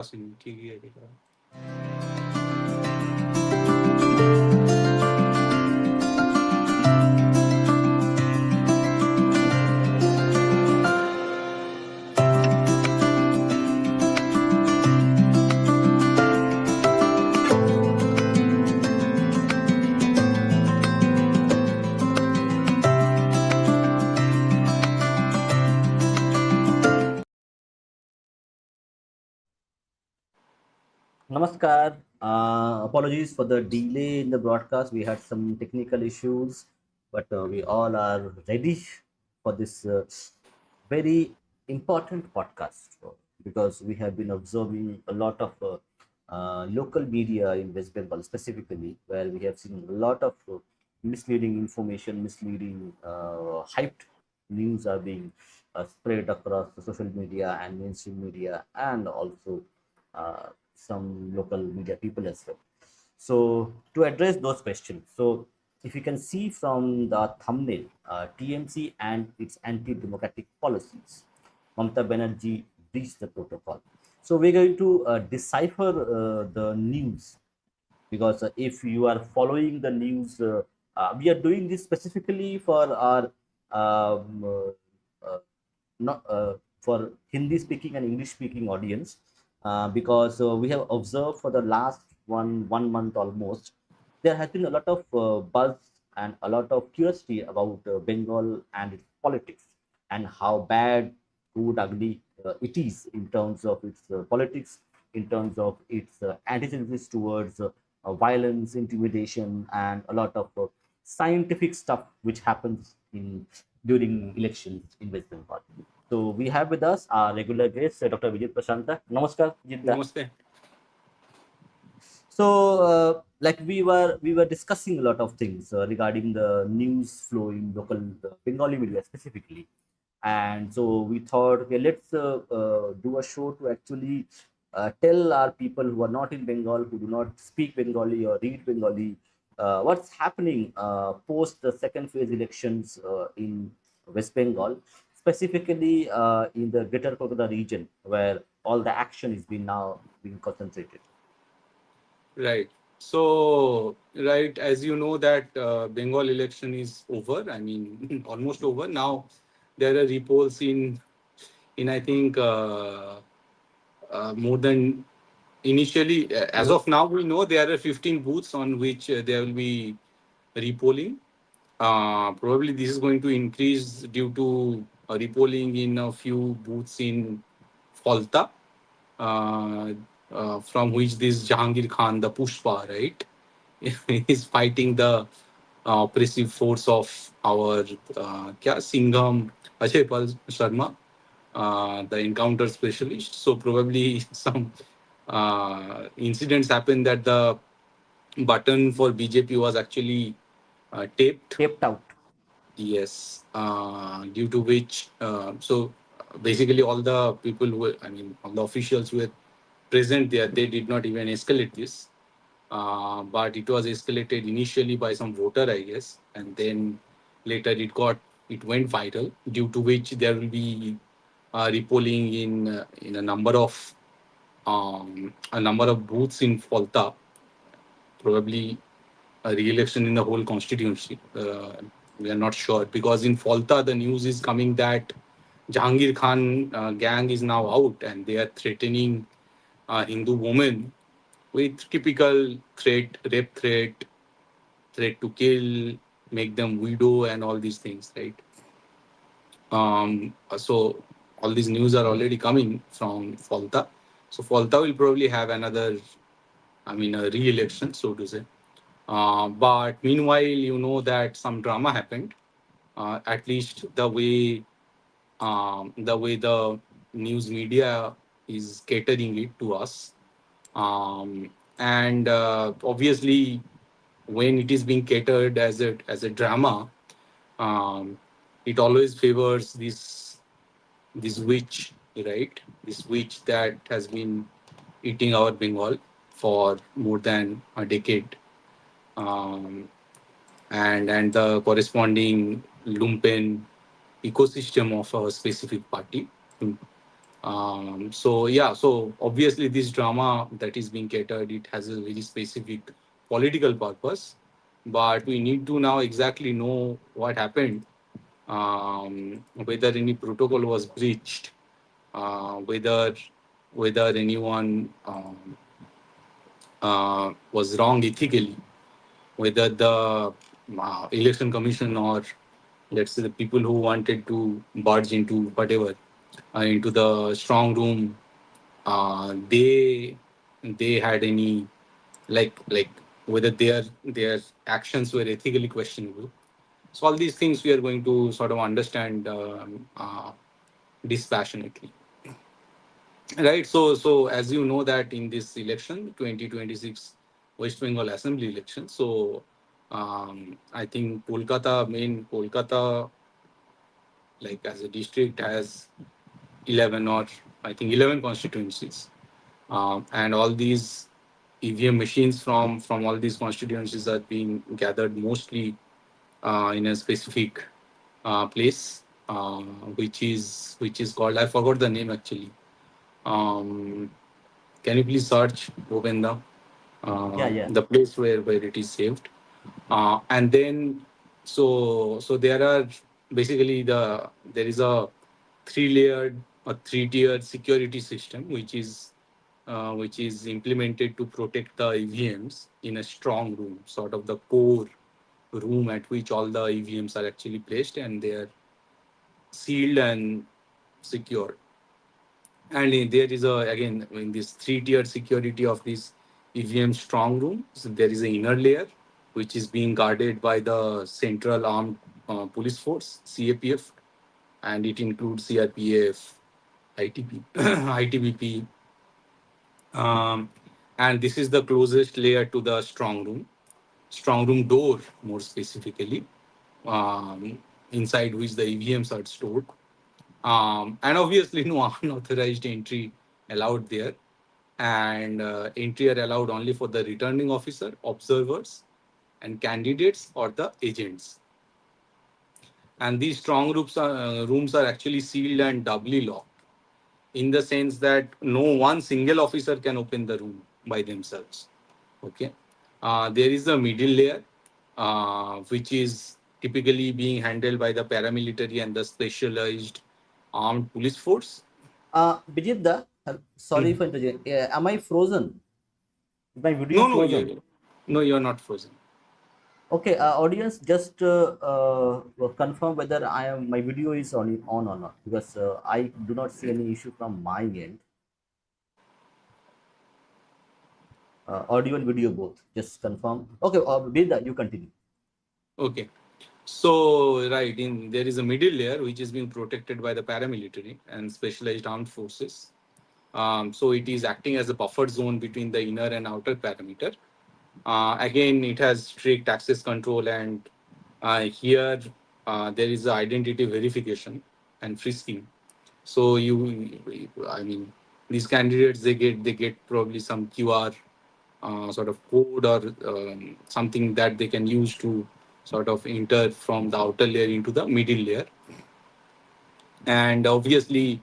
ठीक है दिख रहा है। Namaskar. Apologies for the delay in the broadcast. We had some technical issues, but we all are ready for this very important podcast because we have been observing a lot of local media in West Bengal specifically, where we have seen a lot of misleading information, misleading, hyped news are being spread across the social media and mainstream media, and also some local media people as well. So to address those questions, so if you can see from the thumbnail, TMC and its anti-democratic policies, Mamata Banerjee breached the protocol. So we're going to decipher the news because if you are following the news, we are doing this specifically for our um, not for Hindi speaking and English speaking audience, because we have observed for the last one month almost, there has been a lot of buzz and a lot of curiosity about Bengal and its politics and how bad, good, ugly it is in terms of its politics, in terms of its antecedents towards violence, intimidation, and a lot of scientific stuff which happens in during elections in West Bengal. So we have with us our regular guest, Dr. Vijit Prashanta. Namaskar, Vijit. नमस्ते। So, like we were discussing a lot of things regarding the news flow in local Bengali media specifically, and so we thought, okay, let's do a show to actually tell our people who are not in Bengal, who do not speak Bengali or read Bengali, what's happening post the second phase elections in West Bengal, specifically in the Greater Kolkata region, where all the action is being now being concentrated. Right. So, right, as you know that Bengal election is over. I mean, almost over. Now there are repolls in I think more than initially. As of now, we know there are 15 booths on which there will be repolling. Probably this is going to increase due to repolling in a few booths in Falta, uh, from which this Jahangir Khan, the Pushpa, right, is fighting the oppressive force of our Singham Ajay Pal Sharma, the encounter specialist. So probably some incidents happened that the button for BJP was actually taped. Taped out. Yes, due to which, so basically all the people who were, I mean, all the officials who were present there, they did not even escalate this. But it was escalated initially by some voter, I guess, and then later it went viral, due to which there will be repolling in a number of booths in Falta, probably a re-election in the whole constituency. We are not sure because in Falta the news is coming that Jahangir Khan gang is now out and they are threatening Hindu women with typical threat, rape threat, threat to kill, make them widow, and all these things, right? So all these news are already coming from Falta. So Falta will probably have another, I mean, a re-election, so to say. But meanwhile, you know that some drama happened. At least the way the news media is catering it to us, and obviously, when it is being catered as a drama, um, it always favors this witch, right? This witch that has been eating our Bengal for more than a decade. Um, and the corresponding lumpen ecosystem of a specific party. So yeah, so obviously this drama that is being catered, it has a very specific political purpose, but we need to now exactly know what happened, whether any protocol was breached, whether anyone was wrong ethically, whether the election commission or let's say the people who wanted to barge into whatever into the strong room, they had any like whether their actions were ethically questionable. So all these things we are going to sort of understand dispassionately. Right. So as you know that in this election, 2026 West Bengal Assembly election, so I think Kolkata, like as a district, has 11 or I think 11 constituencies, and all these EVM machines from all these constituencies are being gathered mostly in a specific place, which is called, I forgot the name actually. Um, Can you please search Govinda, Yeah, yeah. the place where it is saved? And then, so there are basically there is a three-tiered security system which is implemented to protect the EVMs in a strong room, sort of the core room at which all the EVMs are actually placed and they are sealed and secured. And there is a again in this three-tiered security of this EVM strong room. So there is an inner layer which is being guarded by the Central Armed Police Force (CAPF), and it includes CRPF, ITP, ITBP, um, and this is the closest layer to the strong room door, more specifically, um, inside which the EVMs are stored. And obviously, no unauthorized entry allowed there, and entry are allowed only for the returning officer, observers, and candidates or the agents. And these rooms are actually sealed and doubly locked in the sense that no one single officer can open the room by themselves. Okay. There is a middle layer, which is typically being handled by the paramilitary and the specialized armed police force. Bijit, sorry Mhm. for interjecting. Am I frozen? Is my video No, no, frozen? no, you're not frozen. Okay, audience, just confirm whether I am my video is on or not, because I do not see any issue from my end. Audio and video both. Just confirm. Okay, Bijit, you continue. Okay. So, right, there is a middle layer which is being protected by the paramilitary and specialized armed forces. So it is acting as a buffer zone between the inner and outer perimeter. Again, it has strict access control, and here there is a identity verification and frisking. So I mean, these candidates they get probably some QR sort of code or something that they can use to sort of enter from the outer layer into the middle layer. And obviously,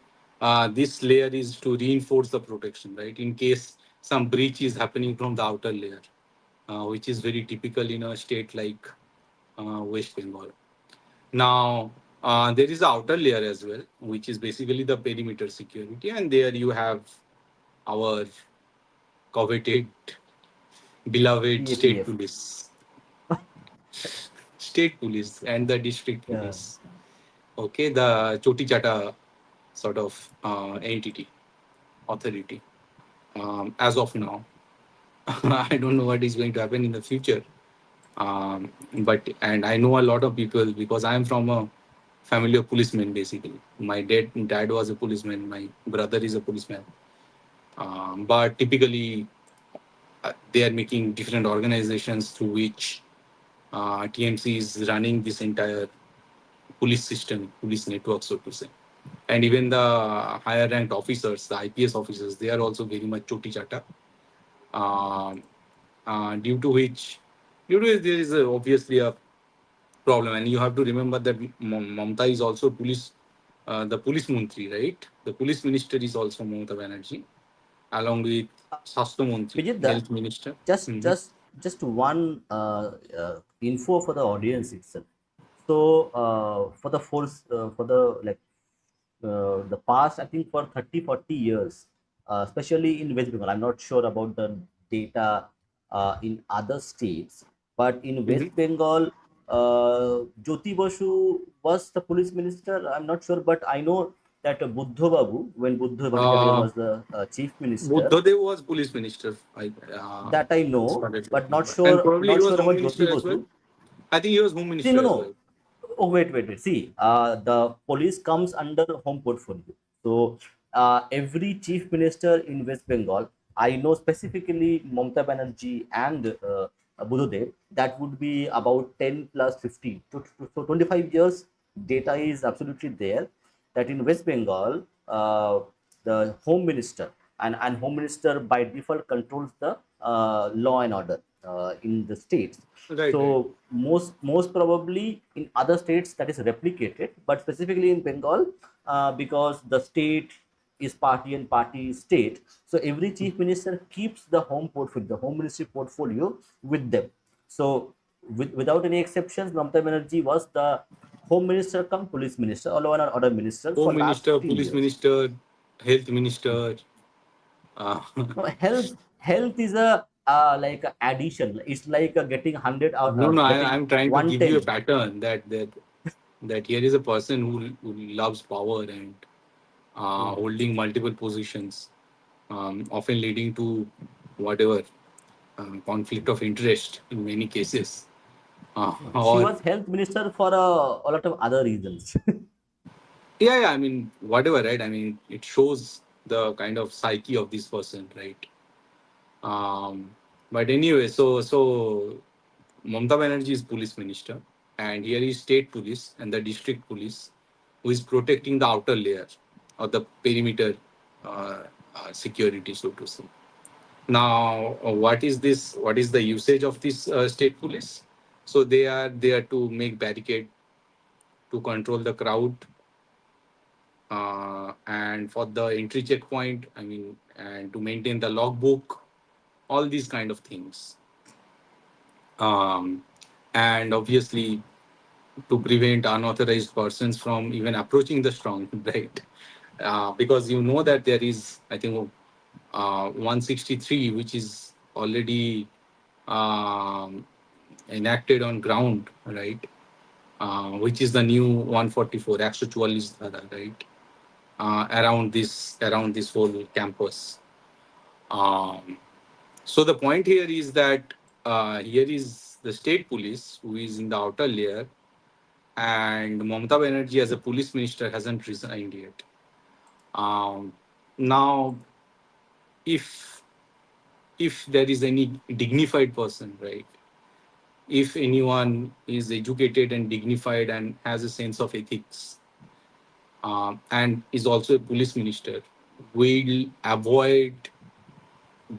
this layer is to reinforce the protection, right? In case some breach is happening from the outer layer, which is very typical in a state like West Bengal. Now, there is the outer layer as well, which is basically the perimeter security, and there you have our coveted, beloved CAPF. state police, and the district Yeah. police. Okay, the choti chata sort of entity, authority. As of now, I don't know what is going to happen in the future. But and I know a lot of people because I am from a family of policemen. Basically, my dad was a policeman. My brother is a policeman. But typically, they are making different organizations through which TMC is running this entire police system, police network, so to say. And even the higher ranked officers, the IPS officers, they are also very much choti chata. Um, due to which, there is obviously a problem, and you have to remember that Mamata is also police the police Mantri, right? The police minister is also Mamata Banerjee, along with Sastro Mantri, Vijay, health minister. just Mhm. just just one info for the audience itself. So for the like the past, I think for 30 40 years, especially in West Bengal, I'm not sure about the data in other states, but in Mhm. West Bengal, Jyoti Basu was the police minister. I'm not sure, but I know that Buddha Babu, when Buddha basically Uh, was the chief minister, Buddhadev was police minister. that I know, Started but talking about, and probably he not was sure home about Jyoti minister as well. Basu. I think he was home See, minister no, as no. well. Oh, wait. See, the police comes under home portfolio. So every chief minister in West Bengal, I know specifically Mamata Banerjee and Buddhadev, that would be about 10 plus 15. So 25 years data is absolutely there that in West Bengal, the home minister and home minister by default controls the law and order in the states. Right, right. So most probably in other states that is replicated, but specifically in Bengal, because the state is party and party is state, so every chief minister keeps the home portfolio, the home ministry portfolio with them. So without any exceptions, Mamata Banerjee was the home minister come police minister, or law and order minister for Home last minister, 15 police years. minister, health minister. Uh, No, health is a like a addition. It's like getting 100 or no, no. getting I'm trying to give you a 110. pattern that here is a person who loves power and holding multiple positions, often leading to whatever conflict of interest in many cases. She Or was health minister for a lot of other reasons. yeah, I mean, whatever, right? I mean, it shows the kind of psyche of this person, right? Um, but anyway, so Mamata Banerjee is police minister, and here is state police and the district police, who is protecting the outer layer of the perimeter security, so to say. Now, what is this? What is the usage of this state police? So they are there to make barricade, to control the crowd, and for the entry checkpoint. I mean, and to maintain the logbook, all these kind of things. Um, and obviously to prevent unauthorized persons from even approaching the strong, right? Because you know that there is, I think, 163, which is already um, enacted on ground, right? Which is the new 144, actual is right? Around this whole campus. Um, so the point here is that here is the state police who is in the outer layer, and Mamata Banerjee as a police minister hasn't resigned yet. Um, now, if if there is any dignified person, right? If anyone is educated and dignified and has a sense of ethics, and is also a police minister, will avoid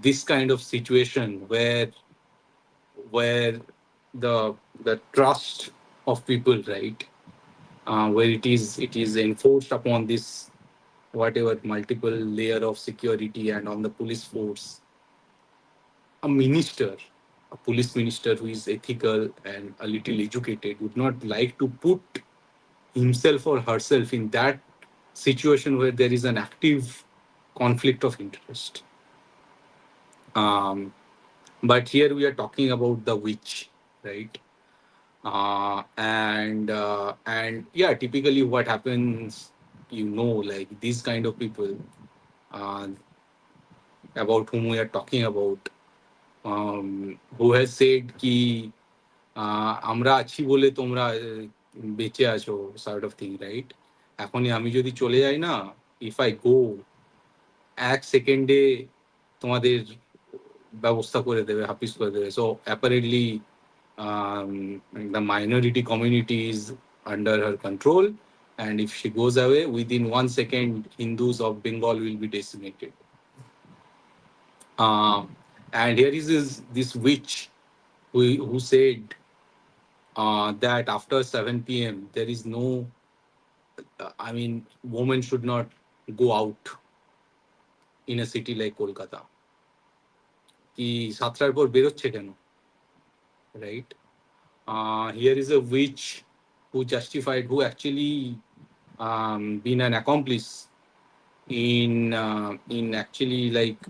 this kind of situation where the trust of people, right, where it is enforced upon this whatever multiple layer of security and on the police force. A minister, a police minister who is ethical and a little educated, would not like to put himself or herself in that situation where there is an active conflict of interest. um, but here we are talking about the witch, right? And yeah, typically what happens, like these kind of people, uh, about whom we are talking about, who has said ki আমরা আছি বলে তোমরা বেঁচে আছো, sort of thing, right? এখনই আমি যদি চলে যাই না, if I go, এক সেকেন্ডে তোমাদের ব্যবস্থা করে দেবে, হাফিজ করে দেবে। So apparently um, the minority community is under her control, and if she goes away, within 1 second Hindus of Bengal will be decimated. And here is this witch who said that after 7 p.m. there is no I mean, women should not go out in a city like Kolkata. কি সাতটার পর বেরোচ্ছে কেন, right? Here is a witch who justified, who actually been an accomplice in actually like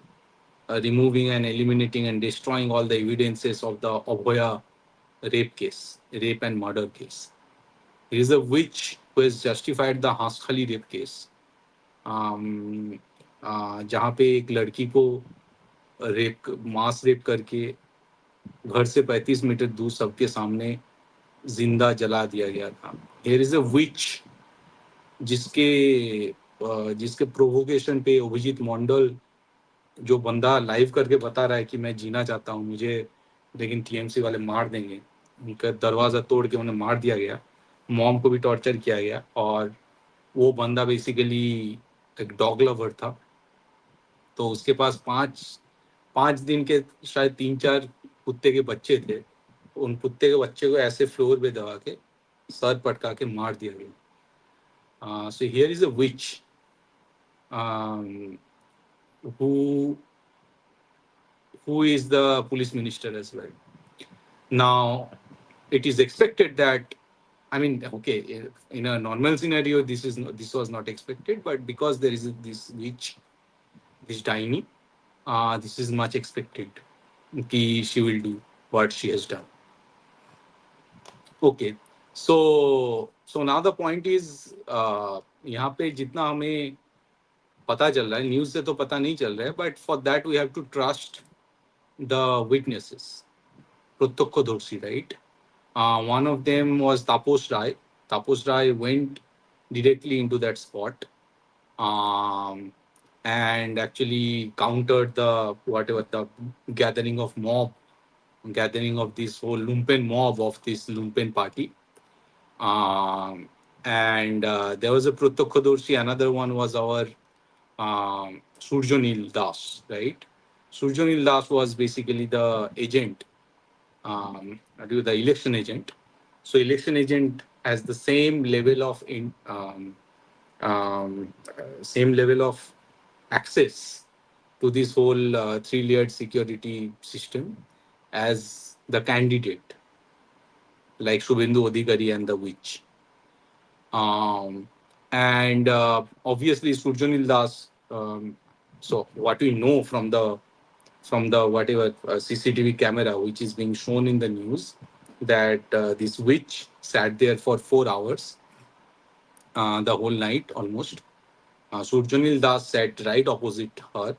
removing and eliminating and destroying all the evidences of the Abhoya rape case, rape and murder case. He is a witch who has justified the Haskhali rape case, जहाँ पे एक लड़की को rape मास rape करके घर से 35 metre दूर सबके सामने जिंदा जला दिया गया था. Here is a witch जिसके जिसके प्रोवोकेशन पे अभिजीत मंडल, जो बंदा लाइव करके बता रहा है कि मैं जीना चाहता हूँ मुझे, लेकिन टीएमसी वाले मार देंगे, उनका दरवाजा तोड़ के उन्हें मार दिया गया. मॉम को भी टॉर्चर किया गया. और वो बंदा बेसिकली एक डॉग लवर था. तो उसके पास पाँच पाँच दिन के शायद 3-4 कुत्ते के बच्चे थे. उन कुत्ते के बच्चे को ऐसे फ्लोर पे दबा के सर पटका के मार दिया गया. So here is a which who who is the police minister as well. Now, it is expected that, I mean, okay, in a normal scenario, this was not expected, but because there is this witch, this tiny, this is much expected. Ki she will do what she has done. Okay, so now the point is, यहाँ पे जितना हमें पता चल रहा है, news से तो पता नहीं चल रहा है, but for that we have to trust the witnesses, प्रत्यक्षदर्शी, right? One of them was Tapos Rai. Tapos Rai went directly into that spot, um, and actually countered the whatever the gathering of mob, gathering of this whole lumpen mob of this lumpen party. And there was a Pratyakshadorshi. Another one was our Surjanil Das, right? Surjanil Das was basically the agent, the election agent. So election agent has the same level of same level of access to this whole three-layered security system as the candidate, like Shubhendu Adhikari and the witch. Um, and obviously Surjanil Das. So what we know from the whatever CCTV camera which is being shown in the news, that this witch sat there for 4 hours, the whole night almost. Surjanil Das sat right opposite her,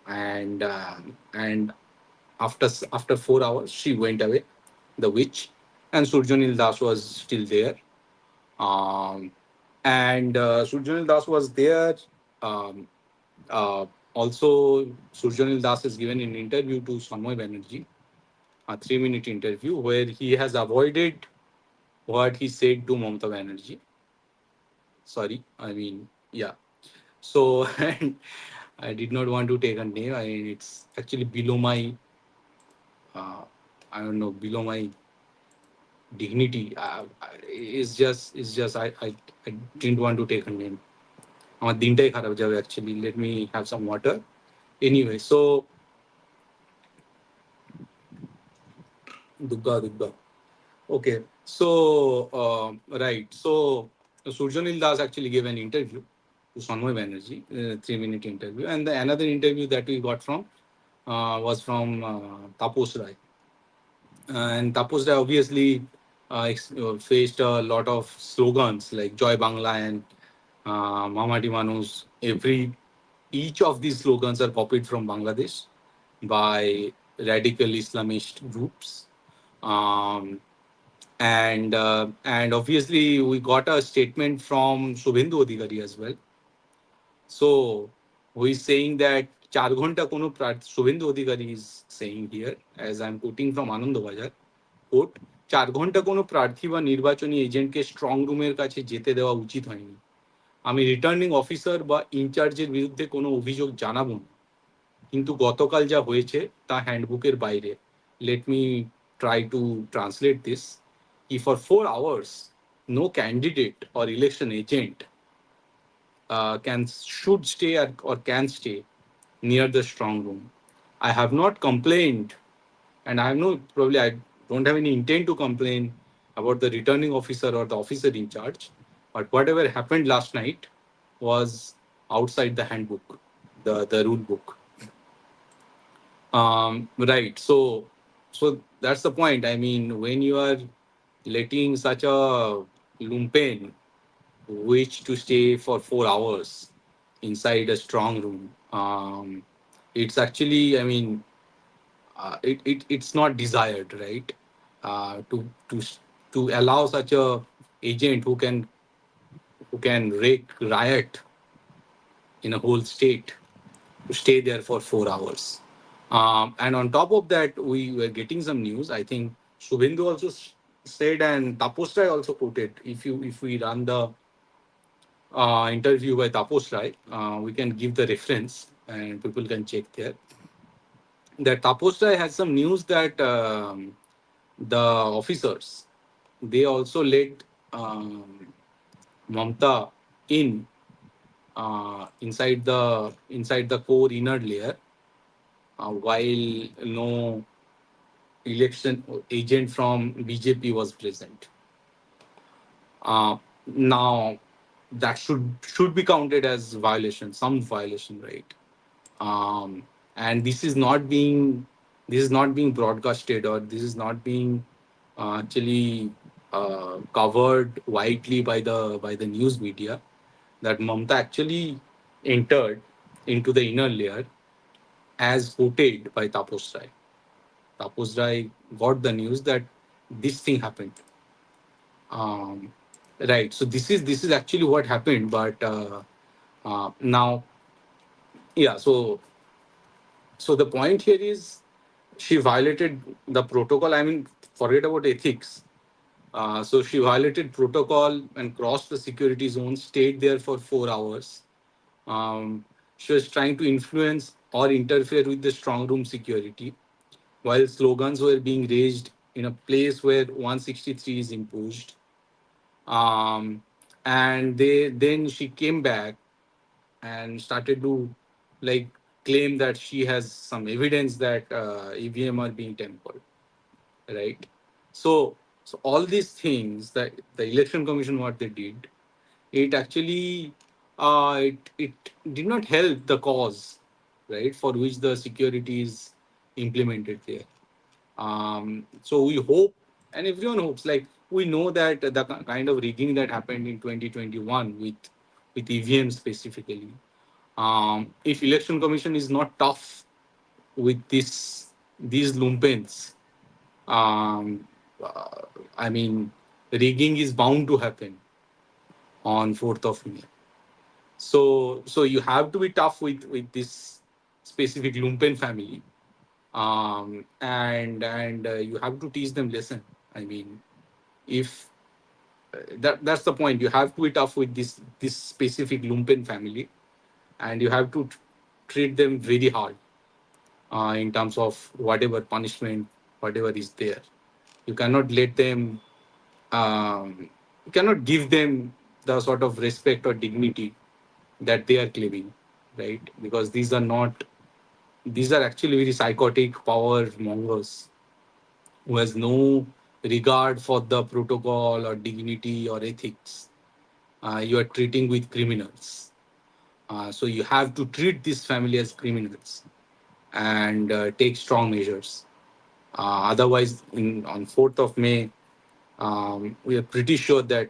and after 4 hours she went away, the witch, and Surjanil Das was still there. Um, and Surjanil Das was there. Um, also, Surjanil Das has given an interview to Sanmoy Banerjee, a 3-minute interview where he has avoided what he said to Mamata Banerjee. Sorry, I mean, yeah. So, and I did not want to take a name. It's actually below my, uh, I don't know, below my dignity. It's just I didn't want to take a name. আমার দিনটাই খারাপ যাবে actually. Let me have some water. Anyway, so Dugga Dugga. Okay, so right, so Surjanil Das actually gave an interview to Sanmoy Banerjee, 3-minute interview, and the another interview that we got from was from Tapos Rai. And Tapos Rai obviously faced a lot of slogans like Joy Bangla and Mamati Manus. Each of these slogans are copied from Bangladesh by radical Islamist groups. Um, and obviously we got a statement from Shubhendu Adhikari as well. So who is saying that 4 ঘন্টা কোনো Shubhendu Adhikari is saying here, as I'm quoting from Anand Bazar, quote, 4 ঘন্টা কোনো প্রার্থী বা নির্বাচনী এজেন্টকে strong রুমের কাছে যেতে দেওয়া উচিত হয়নি. আমি রিটার্নিং অফিসার বা ইনচার্জের বিরুদ্ধে কোনো অভিযোগ জানাবো না, কিন্তু গতকাল যা হয়েছে তা হ্যান্ডবুকের বাইরে. Let me try to translate this. For 4 hours no candidate or election agent can should stay or can stay near the strong room. I have not complained, and I have no probably I don't have any intent to complain about the returning officer or the officer in charge. But whatever happened last night was outside the handbook, the rule book. Right. So that's the point. I mean, when you are letting such a lumpen which to stay for 4 hours inside a strong room, it's actually, I mean, it's not desired, right? To allow such a agent who can wreak riot in a whole state to stay there for 4 hours. And on top of that, we were getting some news. I think Shubhendu also said, and Tapos Rai also quoted. If we run the interview by Tapos Rai, we can give the reference and people can check there. That Tapos Rai has some news that the officers they also let Mamta in inside the core inner layer while no election agent from BJP was present. Now that should be counted as violation, some violation, right? Um, and this is not being broadcasted, or this is not being actually covered widely by the news media. That Mamta actually entered into the inner layer as quoted by Tapos Rai. Tapos Rai got the news that this thing happened. Um, right. So this is actually what happened. But now, yeah. So the point here is she violated the protocol. I mean, forget about ethics. So she violated protocol and crossed the security zone. Stayed there for 4 hours. Um, she was trying to influence or interfere with the strong room security while slogans were being raised in a place where 163 is imposed. Um, and then she came back and started to like claim that she has some evidence that EVM are being tampered, right? So all these things that the election commission what they did, it actually it did not help the cause, right, for which the security is implemented there. So we hope, and everyone hopes, like we know that the kind of rigging that happened in 2021 with EVM specifically. If election commission is not tough with these lumpens, um, uh, I mean, rigging is bound to happen on 4th of May. So you have to be tough with this specific lumpen family, and you have to teach them lesson. I mean, if that's the point, you have to be tough with this specific lumpen family, and you have to treat them very hard in terms of whatever punishment, whatever is there. You cannot let them, you cannot give them the sort of respect or dignity that they are claiming, right? Because these are actually very psychotic power mongers who has no regard for the protocol or dignity or ethics. You are treating with criminals. So you have to treat this family as criminals and take strong measures. Otherwise, on 4th of May, we are pretty sure that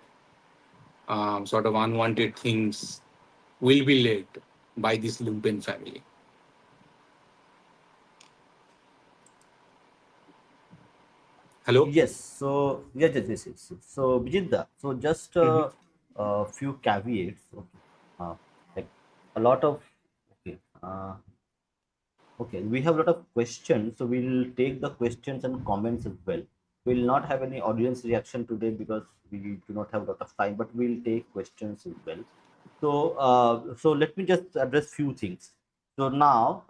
sort of unwanted things will be led by this lumpen family. Hello? Yes. So yes. So Vijinda, so just Mhm. a few caveats. Okay. Like a lot of okay. Okay, we have a lot of questions, so we'll take the questions and comments as well. We'll not have any audience reaction today because we do not have a lot of time, but we'll take questions as well. So let me just address few things. So now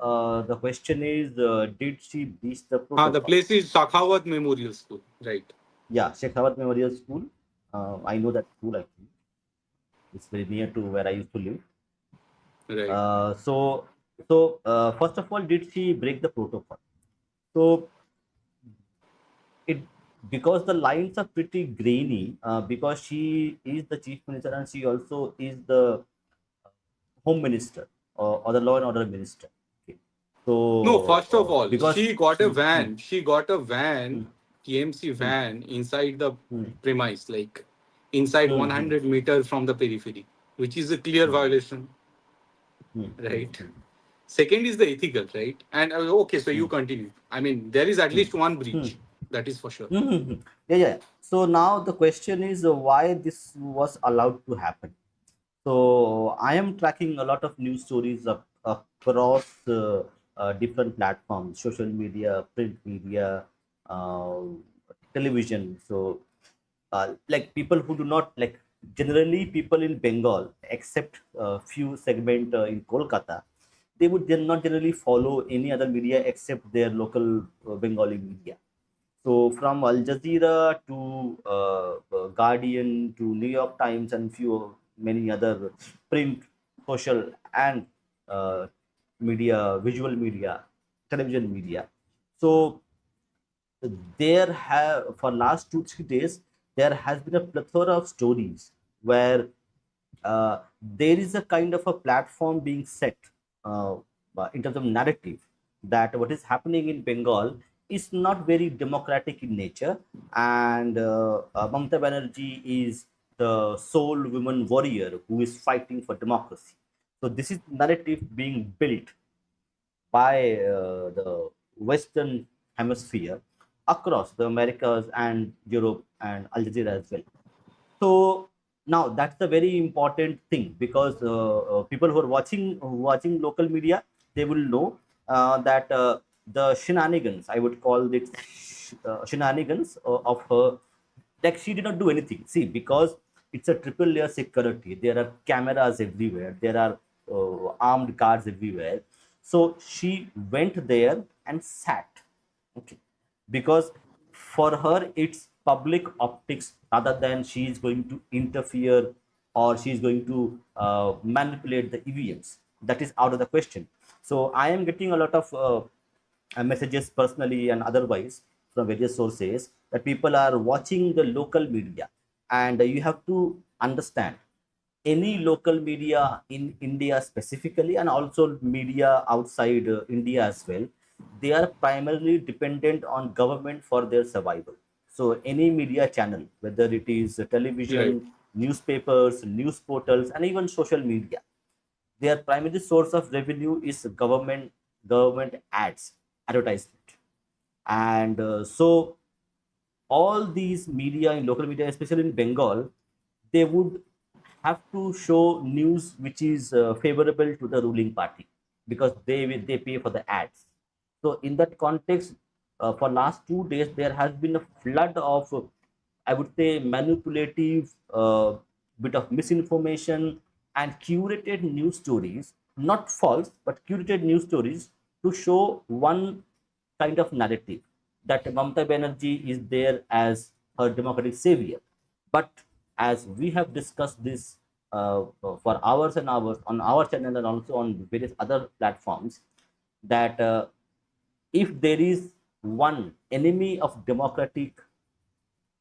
the question is, did she breach the The protocol? place is Shakhawat Memorial School, right? Yeah, Shekhawat Memorial School. I know that school actually. It's very near to where I used to live. Right. So first of all, did she break the protocol? So it, because the lines are pretty grainy, because she is the chief minister and she also is the home minister, or the law and order minister. Okay. No, first of So all, because she got a she, van. She got a van, hmm, TMC hmm, van inside the hmm, premise, like inside hmm, hmm, 100 meters from the periphery, which is a clear hmm, violation, hmm, hmm, right? hmm, Second is the ethical, right? And okay, so you hmm, continue. I mean, there is at hmm, least one hmm, breach. That is for sure. hmm, hmm, hmm. Yeah, yeah. So now the question is, why this was allowed to happen. So I am tracking a lot of news stories across different platforms, social media, print media, uh, television. So like people who do not like, generally people in Bengal, except a few segment in Kolkata, they would then not generally follow any other media except their local Bengali media. So from Al Jazeera to Guardian to New York Times and few many other print, social and uh, media, visual media, television media. So there have, for last 2 3 days, there has been a plethora of stories where there is a kind of a platform being set, uh, in terms of narrative, that what is happening in Bengal is not very democratic in nature, and Mamata Banerjee is the sole woman warrior who is fighting for democracy. So this is narrative being built by the Western Hemisphere across the Americas and Europe and Al Jazeera as well. So now that's the very important thing, because people who are watching local media, they will know that the shenanigans, I would call it shenanigans of her, like she did not do anything. See, because it's a triple layer security, there are cameras everywhere, there are armed guards everywhere. So she went there and sat. Okay. Because for her it's public optics, rather than she is going to interfere or she is going to manipulate the EVMs. That is out of the question. So I am getting a lot of messages personally and otherwise from various sources that people are watching the local media, and you have to understand, any local media in India specifically, and also media outside India as well, they are primarily dependent on government for their survival. So any media channel, whether it is Right. television, newspapers, news portals, and even social media, their primary source of revenue is government ads, advertisement. And so all these media in local media, especially in Bengal, they would have to show news which is favorable to the ruling party, because they pay for the ads. So in that context, for last 2 days, there has been a flood of, I would say, manipulative, bit of misinformation and curated news stories, not false, but curated news stories to show one kind of narrative, that Mamata Banerjee is there as her democratic savior. But as we have discussed this for hours and hours on our channel and also on various other platforms, that if there is one enemy of democratic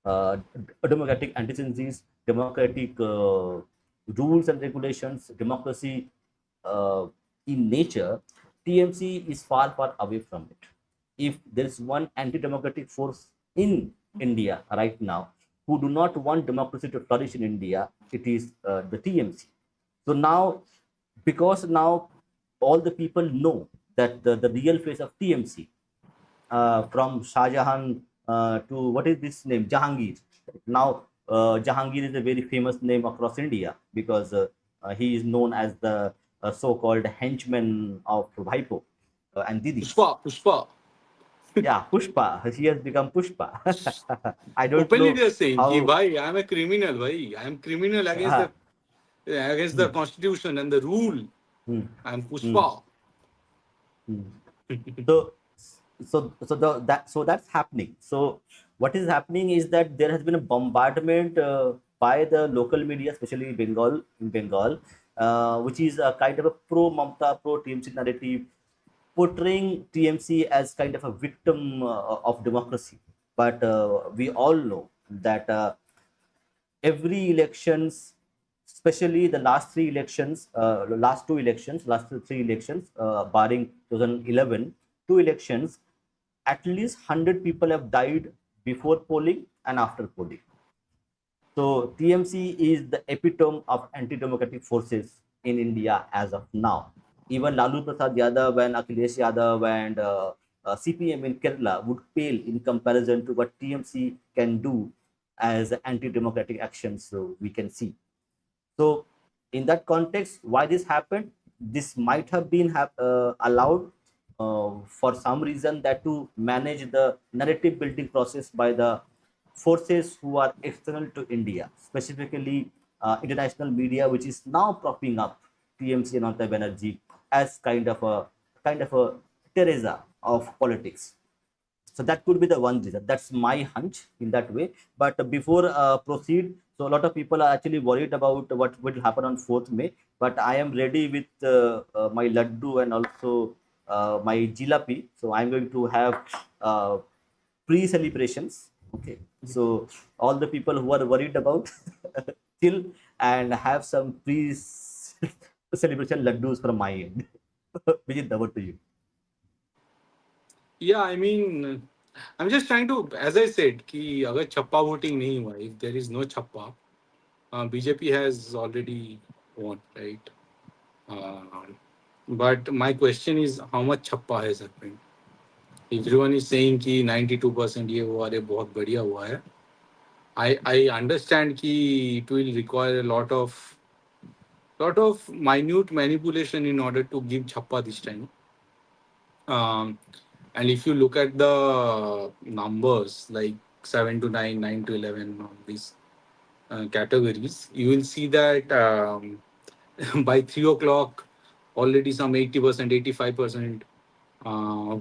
antecedents, democratic rules and regulations, democracy in nature, TMC is far, far away from it. If there is one anti-democratic force in India right now who do not want democracy to flourish in India, it is the TMC. So now, because now all the people know that the real face of TMC, from Shah Jahan to what is this name, Jahangir. Now Jahangir is a very famous name across India, because he is known as the so-called henchman of Bhaipo and Didi. Pushpa, Pushpa. Yeah, Pushpa. He has become Pushpa. I don't Openly know they are saying, "Ki, how. bhai, I am a criminal, bhai. I am criminal Uh, against the constitution and the rule. hmm, I am hmm, Pushpa." hmm. So, So that's happening. So what is happening is that there has been a bombardment by the local media, especially Bengal, which is a kind of a pro Mamata, pro TMC narrative, portraying TMC as kind of a victim of democracy. But we all know that every elections, especially the last three elections, last two elections, last three elections, barring 2011, two elections, at least 100 people have died before polling and after polling. So TMC is the epitome of anti-democratic forces in India as of now. Even Lalu Prasad Yadav and Akhilesh Yadav and CPM in Kerala would pale in comparison to what TMC can do as anti-democratic actions. So we can see. So, in that context, why this happened? This might have been allowed for some reason that to manage the narrative building process by the forces who are external to India, specifically international media, which is now propping up TMC and Mamata Banerjee as kind of a Teresa of politics. So that could be the one reason. That's my hunch in that way. But before proceed, so a lot of people are actually worried about what will happen on 4th May. But I am ready with my laddu and also my jilapi. So I'm going to have pre-celebrations. Okay, so all the people who are worried about chill and have some pre-celebration laddus from my end. Which is over to you. Yeah, I mean, I'm just trying to, as I said, कि अगर छप्पा voting नहीं हुआ, if there is no छप्पा, BJP has already won, right? Uh, but my question is, how much छप्पा has happened? Everyone is saying कि 92% ये हुआ, अरे बहुत बढ़िया हुआ है. I understand कि it will require a lot of minute manipulation in order to give छप्पा this time. Um, and if you look at the numbers like 7 to 9, 9 to 11 on these categories, you will see that by 3 o'clock, already some 80%, 85%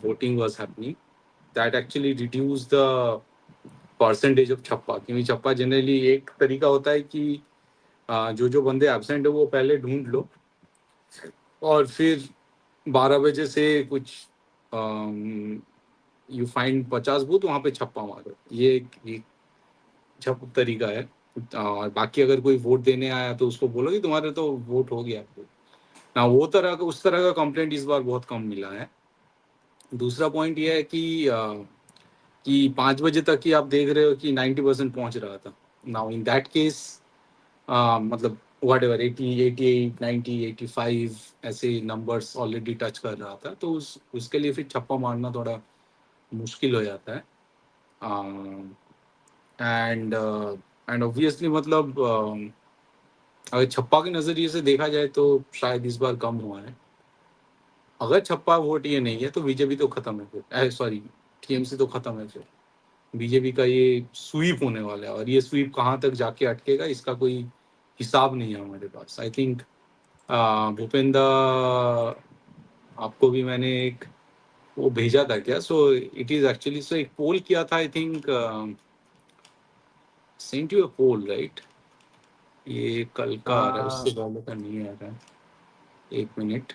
voting was happening. That actually reduced the percentage of छप्पा, क्योंकि छप्पा generally एक तरीका होता है कि जो बंदे एबसेंट है वो पहले ढूंढ लो और फिर 12 बजे से कुछ यू फाइंड 50 बूथ वहां पे छप्पा मारो. ये एक छप तरीका है. और बाकी अगर कोई वोट देने आया तो उसको बोलो कि तुम्हारे तो वोट हो गया आपको ना. वो तरह का उस तरह का कंप्लेंट इस बार बहुत कम मिला है. दूसरा पॉइंट ये है कि 5 बजे तक ही आप देख रहे हो कि 90% पहुंच रहा था. नाउ इन दैट केस मतलब वट एवर 80, 88, 90, 85 ऐसे नंबर्स ऑलरेडी टच कर रहा था, तो उसके लिए फिर छप्पा मारना थोड़ा मुश्किल हो जाता है. एंड एंड ऑब्वियसली मतलब अगर छप्पा के नज़रिए से देखा जाए तो शायद इस बार कम हुआ है. अगर छप्पा वोट ये नहीं है तो बीजेपी तो खत्म है फिर, सॉरी टीएमसी तो खत्म है फिर. बीजेपी का ये स्वीप होने वाला है और ये स्वीप कहाँ तक जाके अटकेगा इसका कोई हिसाब नहीं है हमारे पास. आई थिंक भूपेंद्र, आपको भी मैंने एक वो भेजा था क्या? So it is actually, so एक पोल किया था, I think sent you a poll right. ये कल का आ रहा है, Uh, उससे पहले का नहीं आ रहा है. एक minute,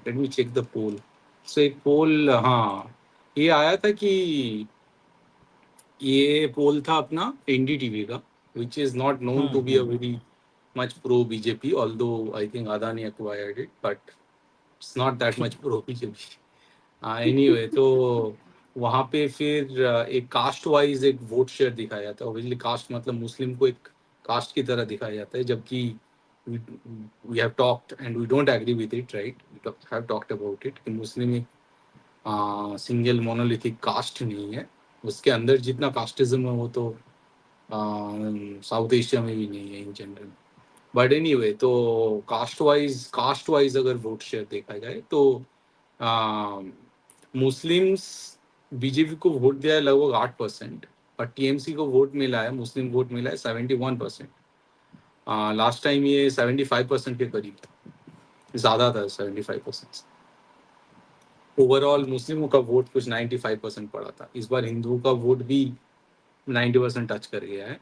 let me check the poll. So एक पोल, हाँ, ये आया था कि ये पोल था अपना एनडीटीवी का, which is not known to be a very much pro BJP, although I think Adani acquired it, but it's not that much pro BJP. Anyway, तो वहाँ पे फिर एक कास्ट वाइज एक वोट शेयर दिखाया जाता है. ऑब्वियसली कास्ट मतलब मुस्लिम को एक कास्ट की तरह दिखाया जाता है, जबकि we have talked and we don't agree with it, right. We have talked about it कि मुस्लिम एक सिंगल मोनोलिथिक कास्ट नहीं है. उसके अंदर जितना कास्टिज्म है वो तो साउथ एशिया में भी नहीं है इन जनरल. बट एनीवे, तो कास्ट वाइज अगर वोट शेयर देखा जाए तो मुस्लिम्स बीजेपी को वोट दिया है लगभग 8%, और टीएमसी को वोट मिला है, मुस्लिम वोट मिला है 71%. लास्ट टाइम ये 75% के करीब था, ज़्यादा था 75%. ओवरऑल मुस्लिमों का वोट कुछ 95% पड़ा था। इस बार हिंदुओं का वोट भी 90% टच कर गया है।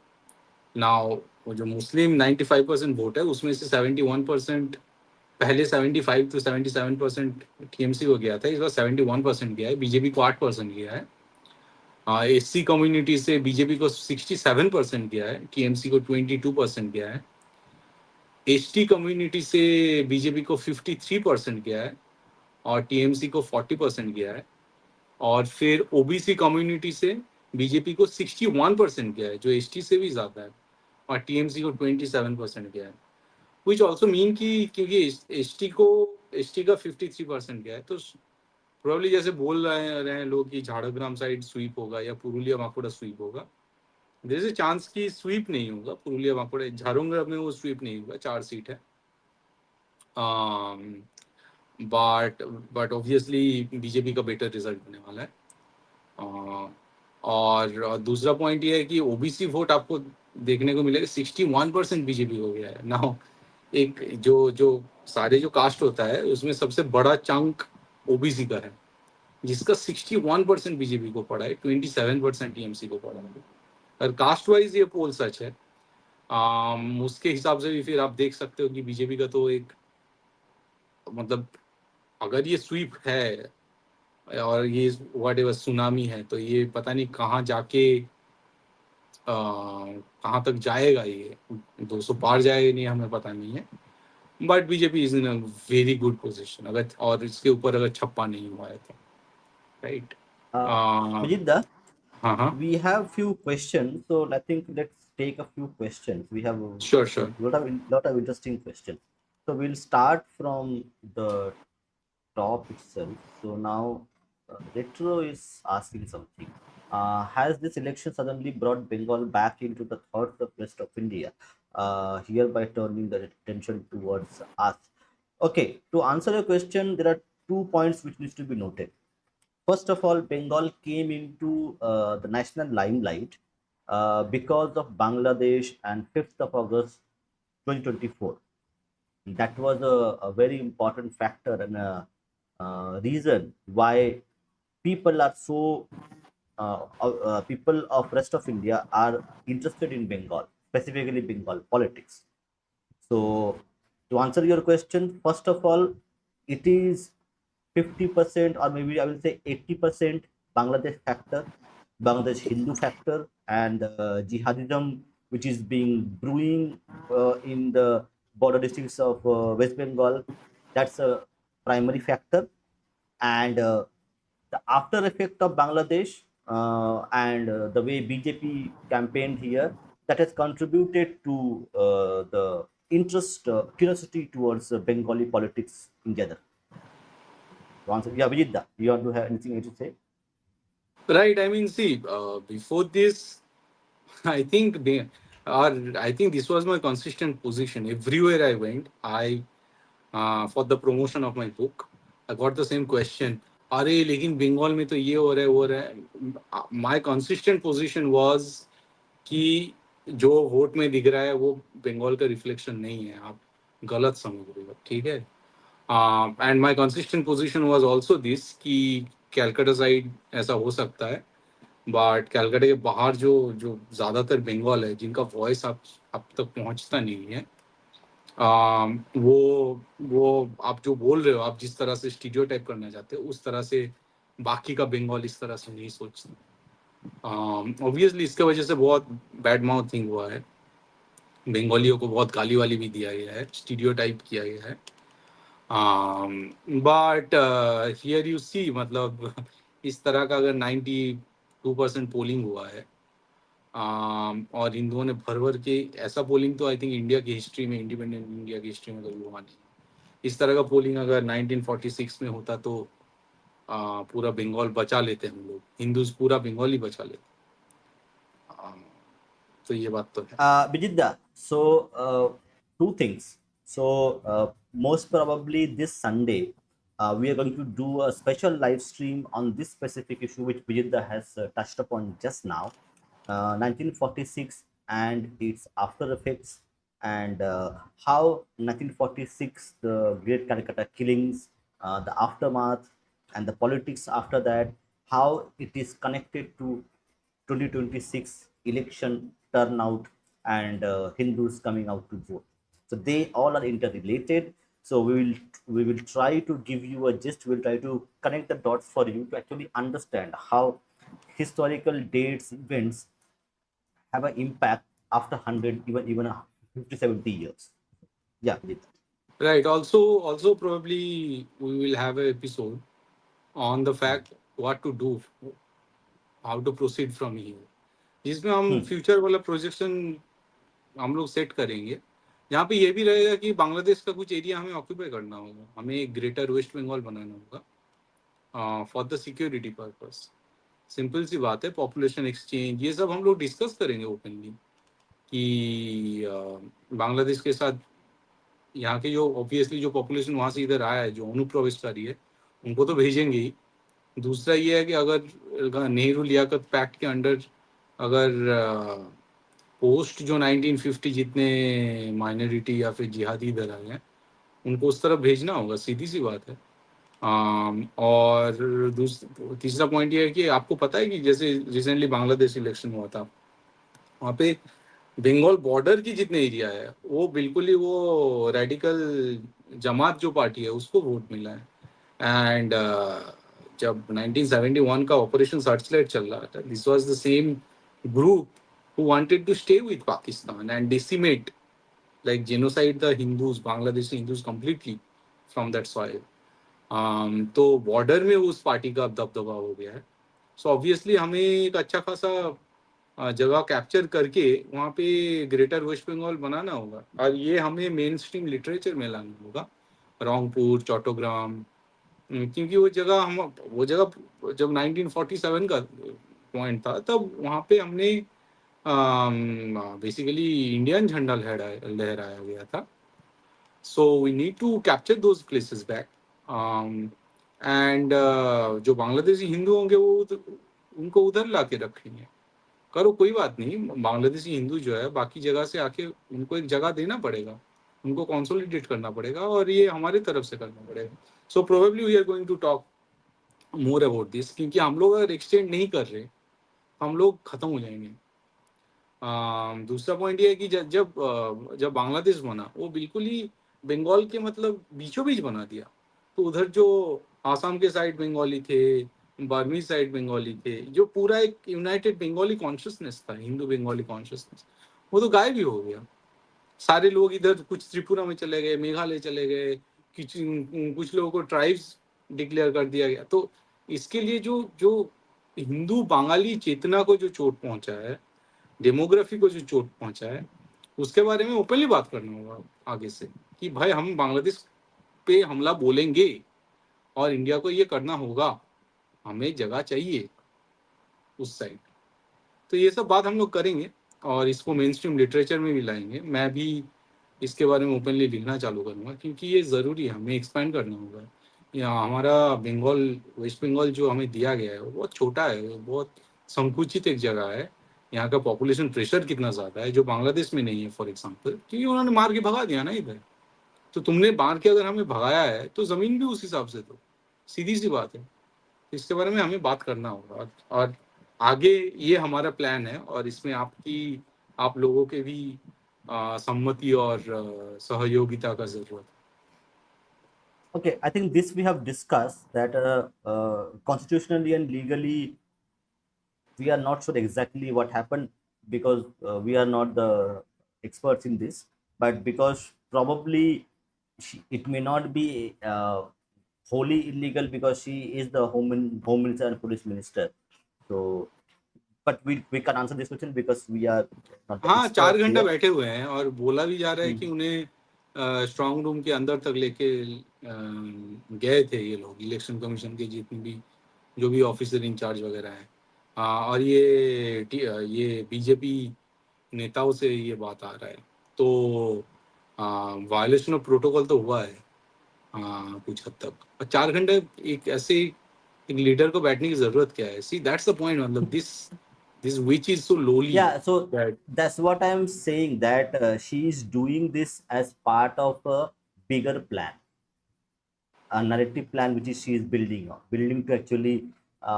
नाउ वो जो मुस्लिम 95% वोट है उसमें से 71%, पहले 75 टू 77% टीएमसी को गया था, इस बार 71% गया है, बीजेपी को 8% गया है। एससी कम्युनिटी से बीजेपी को 67% गया है, टीएमसी को 22% गया है। एसटी कम्युनिटी से बीजेपी को 53% गया है और टीएमसी को 40% गया है। और फिर ओबीसी कम्युनिटी से बीजेपी को 61% गया है, जो एसटी से भी ज्यादा है, और टीएमसी को 27% गया है। विच ऑल्सो मीन कि क्योंकि एसटी का 53% गया है, तो प्रोबेबली जैसे बोल रहे हैं लोग कि झाड़ग्राम साइड स्वीप होगा या पुरुलिया बांकुड़ा स्वीप होगा। देयर इज अ चांस कि स्वीप नहीं होगा, पुरुलिया बांकुड़ा झारग्राम में वो स्वीप नहीं होगा, 4 सीट है। बट बट ऑब्वियसली बीजेपी का बेटर रिजल्ट होने वाला है। और दूसरा पॉइंट ये है कि ओबीसी वोट आपको देखने को मिलेगा, 61% बीजेपी हो गया है नाउ। एक जो जो सारे जो कास्ट होता है उसमें सबसे बड़ा चंक ओबीसी का है, जिसका 61% बीजेपी को पड़ा है, 27% टीएमसी को पड़ा है। और कास्ट वाइज ये पोल सच है। उसके हिसाब से भी फिर आप देख सकते हो कि बीजेपी का तो एक, मतलब अगर ये स्वीप है और ये व्हाट एवर सुनामी है, तो ये पता नहीं कहाँ जाके कहाँ तक जाएगा। ये 200 पार जाएगा नहीं, हमें पता नहीं है। But BJP is in a very good position, अगर और इसके ऊपर अगर छप्पा नहीं हुआ है तो, राइट। Uh, हाँ Majida, हाँ, we have few questions, so I think let's take a few questions. We have a sure sure. lot of interesting questions. So we'll start from the top itself. So now, Retro is asking something. Has this election suddenly brought Bengal back into the thoughts of rest of India, hereby turning the attention towards us? Okay, to answer your question, there are 2 points which needs to be noted. First of all, Bengal came into the national limelight because of Bangladesh and 5th of August 2024. That was a very important factor and a reason why people are so people of rest of India are interested in Bengal, specifically Bengal politics. So, to answer your question, first of all, it is 50%, or maybe I will say 80% Bangladesh factor, Bangladesh Hindu factor, and jihadism, which is being brewing in the border districts of West Bengal. That's a primary factor. And the after effect of Bangladesh and the way BJP campaigned here, that has contributed to the interest, curiosity towards Bengali politics in general. To answer, yeah, Vijitda, you want to have anything to say? Right, I mean, see, before this, I think I think this was my consistent position. Everywhere I went, for the promotion of my book, I got the same question. अरे लेकिन बंगाल में तो ये हो रहा है वो हो रहा है। My consistent position was कि जो वोट में दिख रहा है वो बंगाल का रिफ्लेक्शन नहीं है, आप गलत समझ रहे हो, ठीक है। And my consistent position was also this कि कैलकाटा साइड ऐसा हो सकता है, बट कैलकाटा के बाहर जो जो ज़्यादातर बंगाल है जिनका वॉइस आप अब तक पहुंचता नहीं है, वो आप जो बोल रहे हो, आप जिस तरह से स्टीरियोटाइप करना चाहते हो उस तरह से बाकी का बंगाल इस तरह से नहीं सोचता। ऑब्वियसली इसके वजह से बहुत बैड माउथिंग हुआ है, बंगालियों को बहुत गाली वाली भी दिया गया है, स्टीरियोटाइप किया गया है। बट हियर यू सी, मतलब इस तरह का अगर 92% पोलिंग हुआ है, और हिंदुओं ने भर भर के, ऐसा पोलिंग तो आई थिंक इंडिया की हिस्ट्री में, इंडिपेंडेंट इंडिया की हिस्ट्री में कभी हुआ नहीं। इस तरह का पोलिंग अगर 1946 में होता तो पूरा बंगाल बचा लेते हम लोग, हिंदूज पूरा बंगाल ही बचा लेते। तो ये बात तो है। Bijidda, so two things. So most probably this Sunday, we are going to do a special live stream on this specific issue, which Bijidda has touched upon just now, 1946 and its after effects, and how 1946, the Great Calcutta killings, the aftermath, and the politics after that, how it is connected to 2026 election turnout, and Hindus coming out to vote. So they all are interrelated. So we will try to give you a gist. We'll try to connect the dots for you to actually understand how historical dates, events have an impact after 100, even 50, 70 years. Yeah, Jit. Right. Also probably we will have an episode on the fact what to do, how to proceed from here, जिसमें हम Hmm. Future वाला projection हम लोग set करेंगे, जहाँ पे ये भी रहेगा कि बांग्लादेश का कुछ एरिया हमें ऑक्यूपाई करना होगा, हमें एक ग्रेटर वेस्ट बंगाल बनाना होगा for the security purpose. Simple सी बात है, पॉपुलेशन एक्सचेंज ये सब हम लोग डिस्कस करेंगे ओपनली कि बांग्लादेश के साथ यहाँ के जो ऑब्वियसली जो पॉपुलेशन वहाँ से इधर आया है, जो अनुप्रवेशकारी है, उनको तो भेजेंगे ही। दूसरा ये है कि अगर नेहरू लियाकत पैक्ट के अंडर अगर पोस्ट जो 1950 जितने माइनॉरिटी या फिर जिहादी इधर आए हैं, उनको उस तरफ भेजना होगा, सीधी सी बात है। और तीसरा पॉइंट ये है कि आपको पता है कि जैसे रिसेंटली बांग्लादेश इलेक्शन हुआ था, वहाँ पे बंगाल बॉर्डर की जितने एरिया है वो बिल्कुल ही वो रेडिकल जमात जो पार्टी है उसको वोट मिला है। एंड जब 1971 का ऑपरेशन सर्चलाइट चल रहा था, this was the same group who wanted to stay with Pakistan and decimate, like genocide the Hindus, Bangladeshi Hindus completely from that soil. तो बॉर्डर में उस पार्टी का अब दबदबा हो गया है। सो ऑब्वियसली हमें एक अच्छा खासा जगह कैप्चर करके वहाँ पे ग्रेटर वेस्ट बंगाल बनाना होगा, और ये हमें मेन स्ट्रीम लिटरेचर में लाना होगा, रोंगपुर, चौटोग्राम। क्योंकि वो जगह जब 1947 का पॉइंट था, तब वहाँ पे हमने बेसिकली इंडियन झंडा लहराया लहराया गया था। So we need to capture those places back. And जो बांग्लादेशी हिंदू होंगे वो उनको उधर ला के रखेंगे। करो, कोई बात नहीं, बांग्लादेशी हिंदू जो है बाकी जगह से आके उनको एक जगह देना पड़ेगा, उनको कंसोलिडेट करना पड़ेगा, और ये हमारी तरफ से करना पड़ेगा। So probably we are going to talk more about this, क्योंकि हम लोग अगर एक्सटेंड नहीं कर रहे, हम लोग खत्म हो जाएंगे। दूसरा पॉइंट ये है कि जब बांग्लादेश बना, वो बिल्कुल ही बंगाल के मतलब बीचों बीच बना दिया। तो उधर जो आसाम के साइड बंगाली थे, बर्मी साइड बंगाली थे, जो पूरा एक यूनाइटेड बंगाली कॉन्शियसनेस था, हिंदू बंगाली कॉन्शियसनेस, वो तो गायब ही हो गया। सारे लोग इधर कुछ त्रिपुरा में चले गए, मेघालय चले गए, कुछ लोगों को ट्राइब्स डिक्लेयर कर दिया गया। तो इसके लिए जो जो हिंदू बंगाली चेतना को जो चोट पहुंचा है, डेमोग्राफी को जो चोट पहुंचा है, उसके बारे में ओपनली बात करना होगा आगे से, कि भाई हम बांग्लादेश पे हमला बोलेंगे और इंडिया को ये करना होगा, हमें जगह चाहिए उस साइड। तो ये सब बात हम लोग करेंगे और इसको मेन स्ट्रीम लिटरेचर में भी लाएंगे। मैं भी इसके बारे में ओपनली लिखना चालू करूंगा, क्योंकि ये ज़रूरी है, हमें एक्सपेंड करना होगा। यहाँ हमारा बंगाल, वेस्ट बंगाल जो हमें दिया गया है वो बहुत छोटा है, वो बहुत संकुचित एक जगह है। यहाँ का पॉपुलेशन प्रेशर कितना ज़्यादा है जो बांग्लादेश में नहीं है, फॉर एग्जाम्पल, क्योंकि उन्होंने मार के भगा दिया ना इधर। तो तुमने मार के अगर हमें भगाया है तो ज़मीन भी उस हिसाब से दो, सीधी सी बात है। इसके बारे में हमें बात करना होगा, और आगे ये हमारा प्लान है, और इसमें आप लोगों के भी सम्मति और सहयोगिता का जरूरत है। Okay, I think this we have discussed that constitutionally and legally we are not sure exactly what happened, because we are not the experts in this, but because probably it may not be wholly illegal, because she is the home minister and police minister. So, but we can answer this question because we are not the हाँ, चार experts घंटा here. बैठे हुए हैं और बोला भी जा रहा है कि Hmm. उन्हें स्ट्रांग रूम के अंदर तक लेके गए थे ये लोग, इलेक्शन कमीशन के जितने भी जो भी ऑफिसर इंचार्ज वगैरह हैं। और ये बीजेपी नेताओं से ये बात आ रहा है। तो वायलेशन ऑफ प्रोटोकॉल तो हुआ है कुछ हद तक। और 4 घंटे एक ऐसे एक लीडर को बैठने की जरूरत क्या है? सी दैट्स द पॉइंट, मतलब this this which is so lolly Yeah, so that. that's what I'm saying, that she is doing this as part of a bigger plan. a narrative plan which is she is building on, building to actually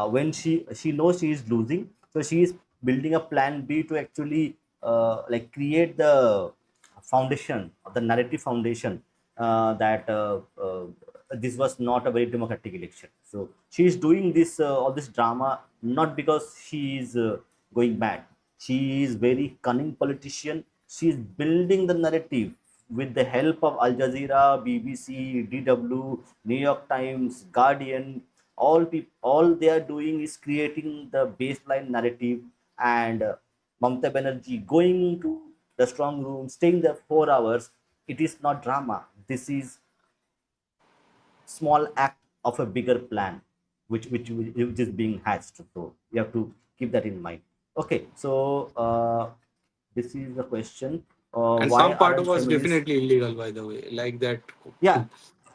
when she knows she is losing, so she is building a plan B to actually like create the foundation, the narrative foundation, that this was not a very democratic election. So she is doing this all this drama not because she is going bad. She is very cunning politician. She is building the narrative with the help of Al Jazeera, BBC, DW, New York Times, Guardian. All they are doing is creating the baseline narrative, and Mamata Banerjee going to the strong room, staying there 4 hours. It is not drama. This is small act of a bigger plan, which is being hatched. So you have to keep that in mind. Okay, so this is the question. And Why some part aren't was feminists? definitely illegal, by the way. Like that Yeah,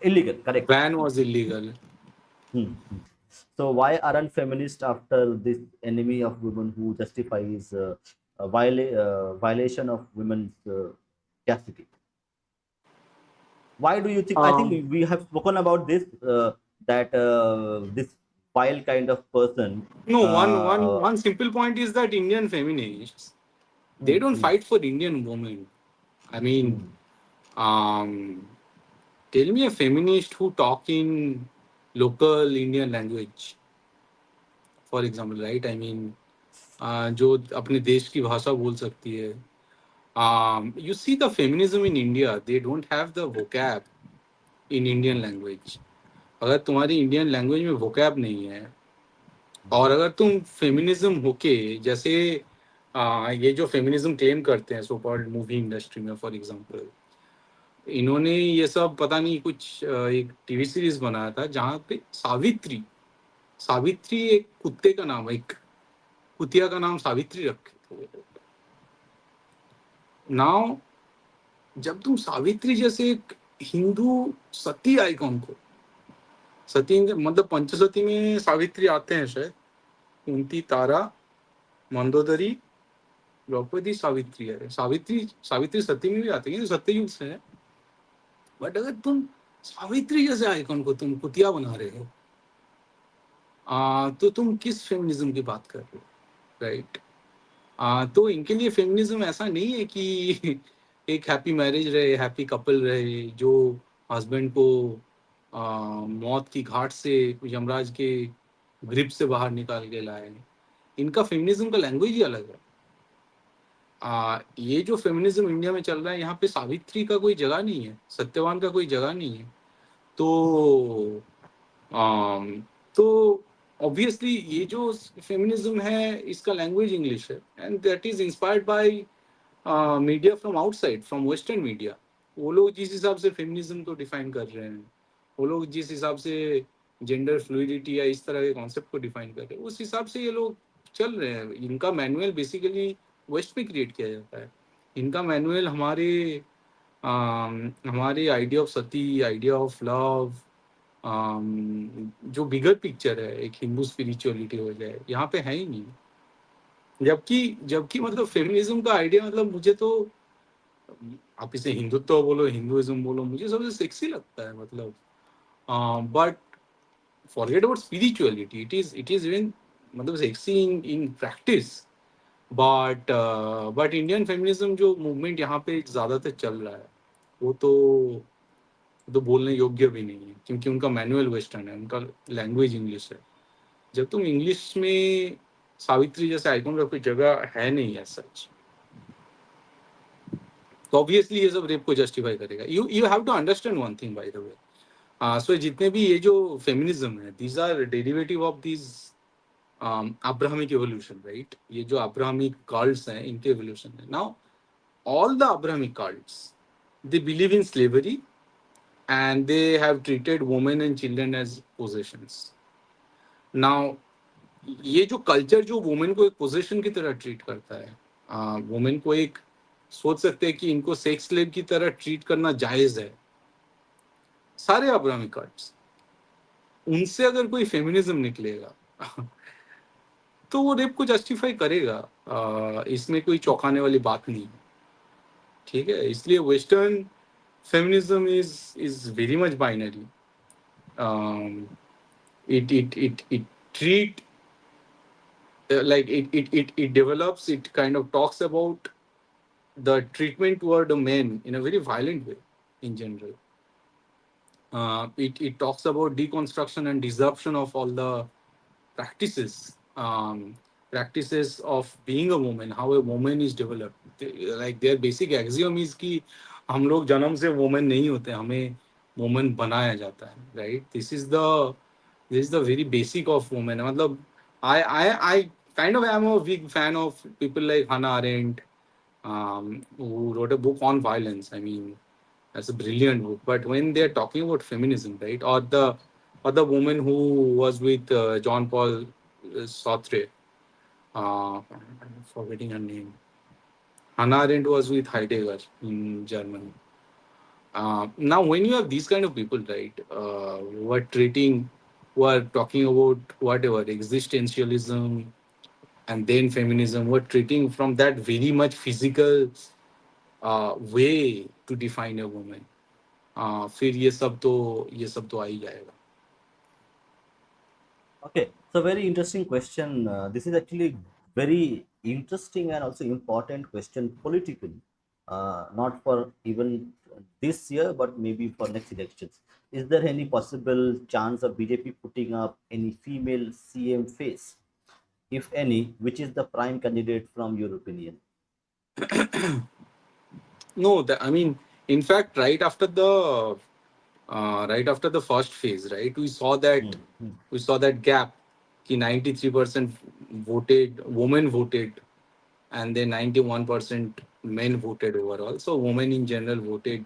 illegal, correct. ban was illegal. Hmm. So why aren't feminists after this enemy of women who justifies violation of women's chastity? Why do you think? I Um, think we have spoken about this, that this vile kind of person. no, Uh, one simple point is that Indian feminists, they hmm, don't hmm, fight for Indian women. I mean, hmm, um, tell me a feminist who talk in local Indian language, for example, right? I mean, जो अपने देश की भाषा बोल सकती है. You see the feminism in India, they don't have the vocab in Indian language. अगर तुम्हारी इंडियन लैंग्वेज में vocab नहीं है, और अगर तुम फेमिनिज्म होके जैसे ये जो फेमिनिज्म क्लेम करते हैं सो कॉल्ड मूवी इंडस्ट्री में, फॉर एग्जांपल, इन्होंने ये सब पता नहीं कुछ एक टीवी सीरीज बनाया था जहाँ पे सावित्री, सावित्री एक कुत्ते का नाम, एक कुतिया का नाम सावित्री रखे थे. नाउ जब तुम सावित्री जैसे एक हिंदू सती आइकॉन को, सती मतलब पंचसती में सावित्री आते हैं शायद, कुंती, तारा, मंदोदरी, द्रौपदी, सावित्री है. सावित्री सावित्री सती में भी आती है, सत्ययुग से है. बट अगर तुम सावित्री जैसे आइकॉन को तुम कुतिया बना रहे हो, तो तुम किस फेमिनिज्म की बात कर रहे हो, राइट? तो इनके लिए फेमिनिज्म ऐसा नहीं है कि एक हैप्पी मैरिज रहे, हैप्पी कपल रहे, जो हस्बैंड को मौत की घाट से, यमराज के ग्रिप से बाहर निकाल के लाए. इनका फेमिनिज्म का लैंग्वेज ही अलग है. ये जो फेमिनिज्म इंडिया में चल रहा है, यहाँ पे सावित्री का कोई जगह नहीं है, सत्यवान का कोई जगह नहीं है. तो um, तो ऑब्वियसली ये जो फेमिनिज्म है, इसका लैंग्वेज इंग्लिश है, and that is inspired by media from outside, from western media. वो लोग जिस हिसाब से फेमिनिज्म को डिफाइन कर रहे हैं, वो लोग जिस हिसाब से जेंडर फ्लूइडिटी या इस तरह के कॉन्सेप्ट को डिफाइन कर रहे हैं, उस हिसाब से ये लोग चल रहे हैं. इनका मैनुअल बेसिकली वेस्ट में क्रिएट किया जाता है. इनका मैनुअल हमारे idea of Sati, idea of love, जो बिगर पिक्चर है, एक हिंदू स्पिरिचुअलिटी हो जाए, यहाँ पे है ही नहीं. जबकि जबकि मतलब फेमिनिज्म का आइडिया, मतलब मुझे तो, आप इसे हिंदुत्व बोलो, हिंदुइज्म बोलो, मुझे सबसे सेक्सी लगता है. मतलब but forget about spirituality, it is even मतलब sexy in practice. But Indian feminism जो मूवमेंट यहाँ पे ज्यादातर चल रहा है, वो तो बोलने योग्य भी नहीं है, क्योंकि उनका मैनुअल वेस्टर्न है, उनका लैंग्वेज इंग्लिश है. जब तुम इंग्लिश में सावित्री जैसे आइकॉन का कोई जगह है नहीं है सच, तो ऑब्वियसली ये सब रेप को जस्टिफाई करेगा. You you have to understand one thing, by the way. So जितने भी ये जो फेमिनिज्म है, these are derivative of these Abrahamic evolution, right? ये जो अब्राहमिक कल्ट्स हैं, इनके एवोल्यूशन है. Now all the Abrahamic cults, they believe in slavery, and they have treated women and children as possessions. Now, ये जो culture जो women को एक पोजीशन की तरह ट्रीट करता है, वुमेन को एक, सोच सकते हैं कि इनको सेक्स स्लेव की तरह ट्रीट करना जायज है. सारे अब्राहमिक कल्ट्स, उनसे अगर कोई फेमिनिज्म निकलेगा तो वो रेप को जस्टिफाई करेगा. इसमें कोई चौंकाने वाली बात नहीं है, ठीक है? इसलिए western feminism is very much binary. Um, it treat like it develops. It kind of talks about the treatment toward the men in a very violent way in general. It talks about deconstruction and disruption of all the practices of being a woman, how a woman is developed. Like their basic axiom is कि हम लोग जन्म से woman नहीं होते, हमें woman बनाया जाता है, right? This is the very basic of woman. मतलब I kind of am a big fan of people like Hannah Arendt, who wrote a book on violence. I mean, that's a brilliant book. But when they're talking about feminism, right, or the woman who was with John Paul Sartre, I'm forgetting her name. Hannah Arendt was with Heidegger in Germany. Now, when you have these kind of people, right, who are talking about whatever existentialism and then feminism, who are treating from that very much physical way to define a woman. फिर ये सब तो आ ही जाएगा. Okay, so very interesting question. This is actually very interesting and also important question politically, not for even this year, but maybe for next elections. Is there any possible chance of BJP putting up any female CM face, if any, which is the prime candidate from your opinion? No, I mean, in fact, right after the first phase, right, Hmm, hmm, we saw that gap. Ki 93% women voted, and then 91% men voted overall. So women in general voted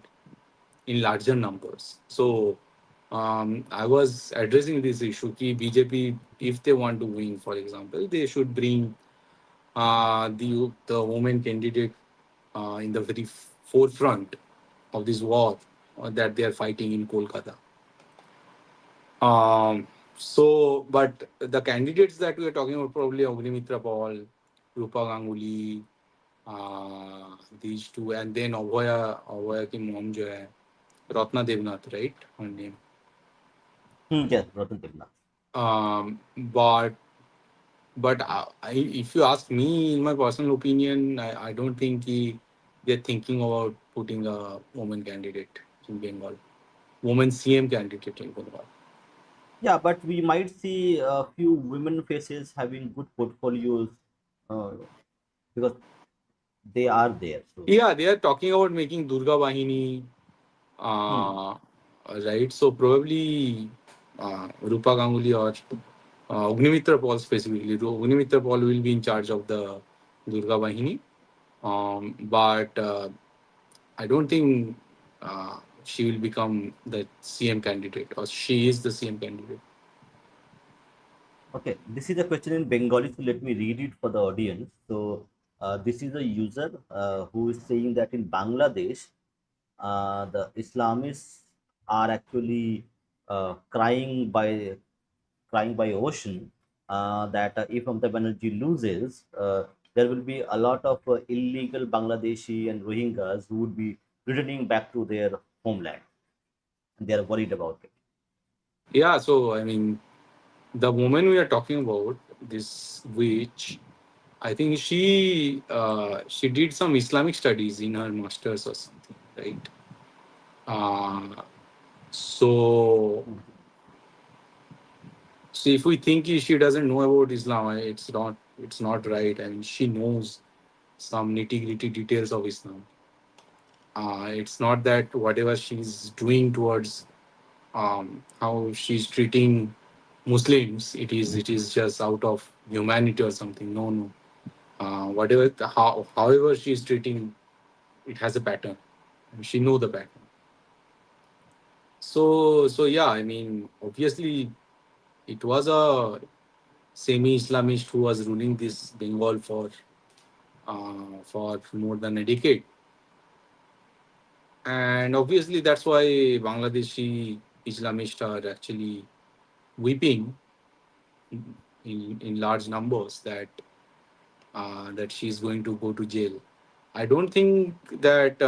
in larger numbers. So I was addressing this issue. Ki BJP, if they want to win, for example, they should bring the woman candidate in the very forefront of this war that they are fighting in Kolkata. But the candidates that we are talking about, probably Agnimitra Paul, Rupa Ganguly, these two, and then Abhaya ki mom jo hai, Ratna Devnath, right? Her name. yes, Ratan Tibna. But if you ask me, in my personal opinion, I don't think they're thinking about putting a woman candidate in Bengal, woman CM candidate in Bengal. Yeah, but we might see a few women faces having good portfolios uh, because they are there. So, Yeah, they are talking about making Durga Bahini, hmm. uh, right? So probably Rupa Ganguly or Agnimitra Paul specifically. Agnimitra Paul will be in charge of the Durga Bahini. But I don't think she will become the CM candidate, or she is the CM candidate. Okay, this is a question in Bengali, so let me read it for the audience. So, this is a user who is saying that in Bangladesh, the Islamists are actually crying by ocean. That if Mamata Banerjee loses, there will be a lot of illegal Bangladeshi and Rohingyas who would be returning back to their homeland, and they are worried about it. Yeah, so I mean, the woman we are talking about, this witch, I think she did some Islamic studies in her masters or something, right? Uh, so so if we think she doesn't know about Islam, it's not right. I mean, she knows some nitty gritty details of Islam. It's not that whatever she's doing towards how she's treating Muslims, it is just out of humanity or something. No, no. However she's treating, it has a pattern. She know the pattern. So yeah, I mean, obviously it was a semi-Islamist who was ruling this Bengal for more than a decade, and obviously that's why Bangladeshi Islamists are actually weeping in large numbers that she's going to go to jail. I don't think that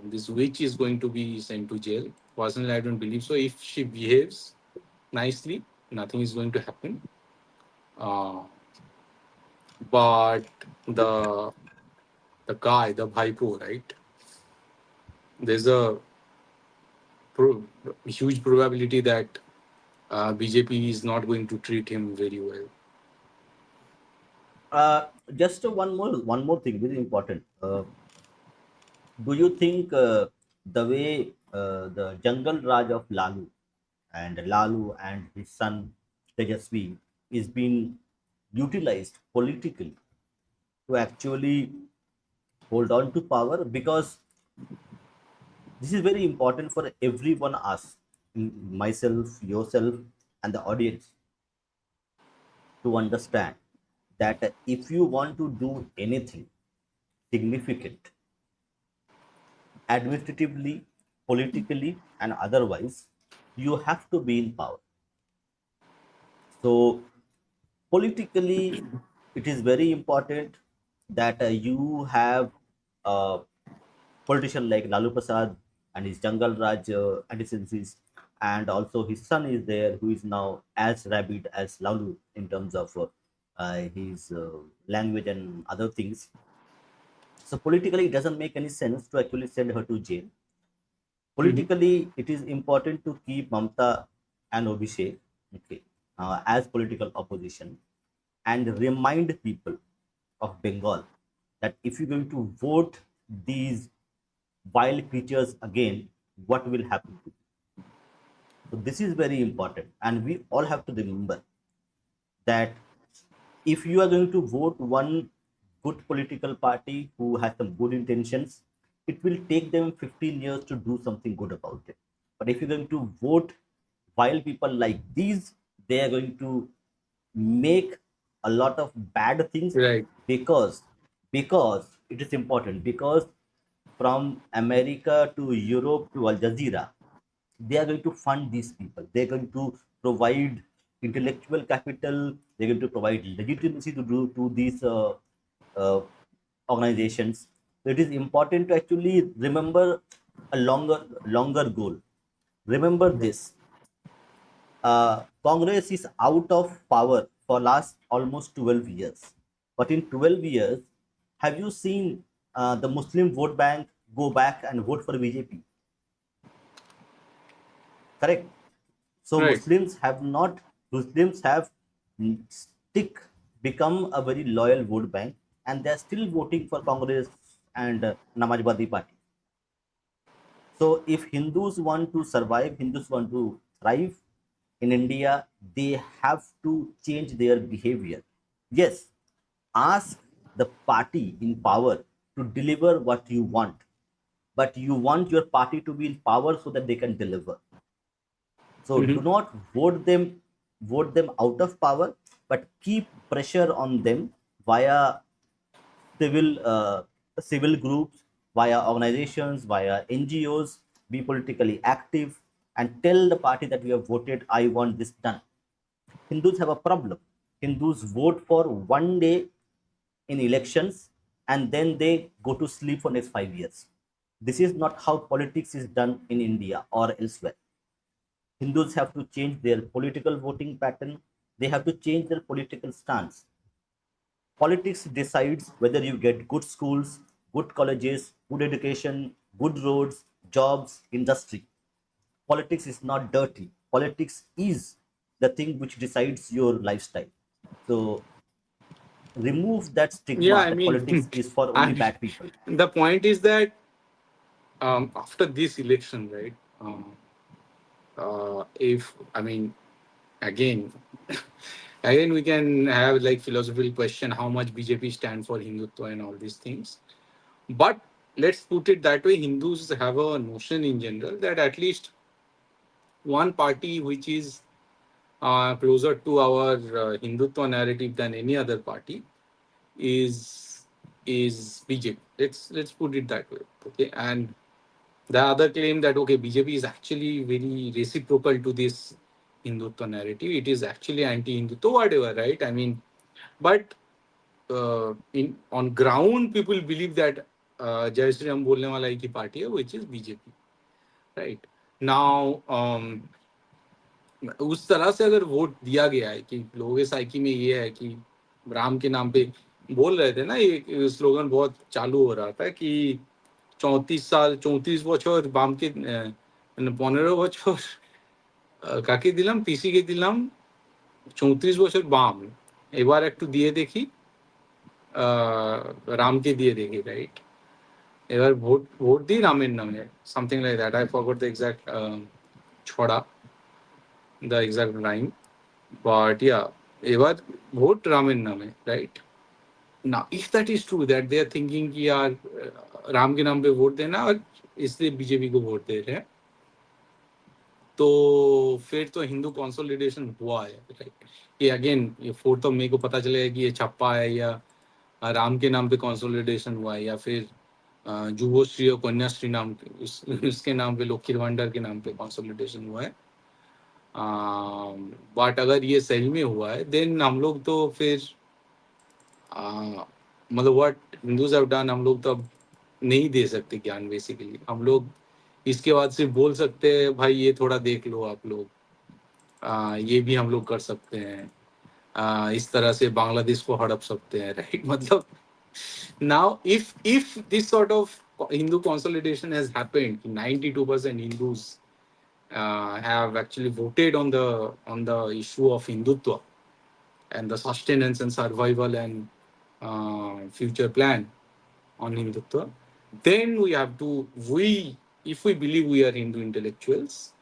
this witch is going to be sent to jail. Personally, I don't believe so. If she behaves, nicely. Nothing is going to happen. Uh, but the the guy, the Bhaipo, right? There's a pro- huge probability that BJP is not going to treat him very well. Just one more thing, very important. Do you think the way the jungle Raj of Lalu and his son Tejasvi is being utilized politically to actually hold on to power? Because this is very important for everyone, us, myself, yourself, and the audience, to understand that if you want to do anything significant administratively, politically, and otherwise, you have to be in power. So, politically, it is very important that you have a politician like Lalu Prasad and his Jungle Raj antecedents, and also his son is there, who is now as rabid as Lalu in terms of his language and other things. So politically, it doesn't make any sense to actually send her to jail. Mhm. Politically, it is important to keep Mamata and Abhishek, okay, as political opposition, and remind people of Bengal that if you're going to vote these wild creatures again, what will happen to you? So this is very important, and we all have to remember that if you are going to vote one good political party who has some good intentions, it will take them 15 years to do something good about it. But if you're going to vote while people like these, they are going to make a lot of bad things, Right. because it is important, because from America to Europe to Al Jazeera, they are going to fund these people. They're going to provide intellectual capital. They're going to provide legitimacy to do to these uh, organizations. So it is important to actually remember a longer goal. Remember this: Congress is out of power for last almost 12 years. But in 12 years, have you seen the Muslim vote bank go back and vote for BJP? Correct. So Right. Muslims have stick become a very loyal vote bank, and they are still voting for Congress and Namazbadi party. So if Hindus want to survive, Hindus want to thrive in India, they have to change their behavior. Yes, ask the party in power to deliver what you want, but you want your party to be in power so that they can deliver. So do Mhm. not vote them out of power, but keep pressure on them via civil civil groups, via organizations, via NGOs. Be politically active and tell the party that you have voted, I want this done. Hindus have a problem. Hindus vote for one day in elections, and then they go to sleep for next 5 years. This is not how politics is done in India or elsewhere. Hindus have to change their political voting pattern. They have to change their political stance. Politics decides whether you get good schools, good colleges, good education, good roads, jobs, industry. Politics is not dirty. Politics is the thing which decides your lifestyle. So remove that Yeah, stigma I that mean, politics is for only I, bad people. the point is that after this election, right? If I mean, again, again, we can have like philosophical question how much BJP stand for Hindutva and all these things. But let's put it that way: Hindus have a notion in general that at least one party which is closer to our Hindutva narrative than any other party is BJP. Let's put it that way. Okay, and the other claim that okay, BJP is actually very reciprocal to this Hindutva narrative. It is actually anti-Hindutva, whatever, right? I mean, but in on ground, people believe that Jai Shri Ram bolne wala ek hi party hai, which is BJP, right? Now, उस तरह से अगर vote दिया गया है कि लोगों के साइकी में ये है कि राम के नाम पे बोल रहे थे ना, ये स्लोगन बहुत चालू हो रहा था कि 34 साल 34 বছর বামকে 15 বছর কাকে দিলাম পিসিকে দিলাম 34 বছর বাম এবার একটু দিয়ে দেখি রামকে দিয়ে দেখি রাইট এবার ভোট ভোট দিই রামের নামে something like that I forgot the exact ছড়া the exact rhyme but yeah এবার ভোট রামের নামে রাइट ना if that is true that they are thinking कि यार राम के नाम पे वोट देना और इसलिए बीजेपी को वोट दे रहे हैं तो फिर तो हिंदू कंसोलिडेशन हुआ है राइट ये अगेन ये फोर्थ ऑफ मई को पता चलेगा कि ये छप्पा है या राम के नाम पे कंसोलिडेशन हुआ है या फिर जुवोश्री और कन्याश्री नाम उसके नाम पे लक्ष्मी भंडार के नाम पे कंसोलिडेशन हुआ है बट अगर ये सही में हुआ है देन हम लोग तो फिर मतलब व्हाट हिंदूज हैव डन हम लोग तो अब नहीं दे सकते ज्ञान बेसिकली हम लोग इसके बाद सिर्फ बोल सकते हैं भाई ये थोड़ा देख लो आप लोग ये भी हम लोग कर सकते हैं इस तरह से बांग्लादेश को हड़प सकते हैं राइट मतलब now if this sort of Hindu consolidation has happened 92% Hindus have actually voted on the issue of Hindutva and the sustenance and survival and future plan on Hindutva, then we have to we if we believe we are Hindu intellectuals,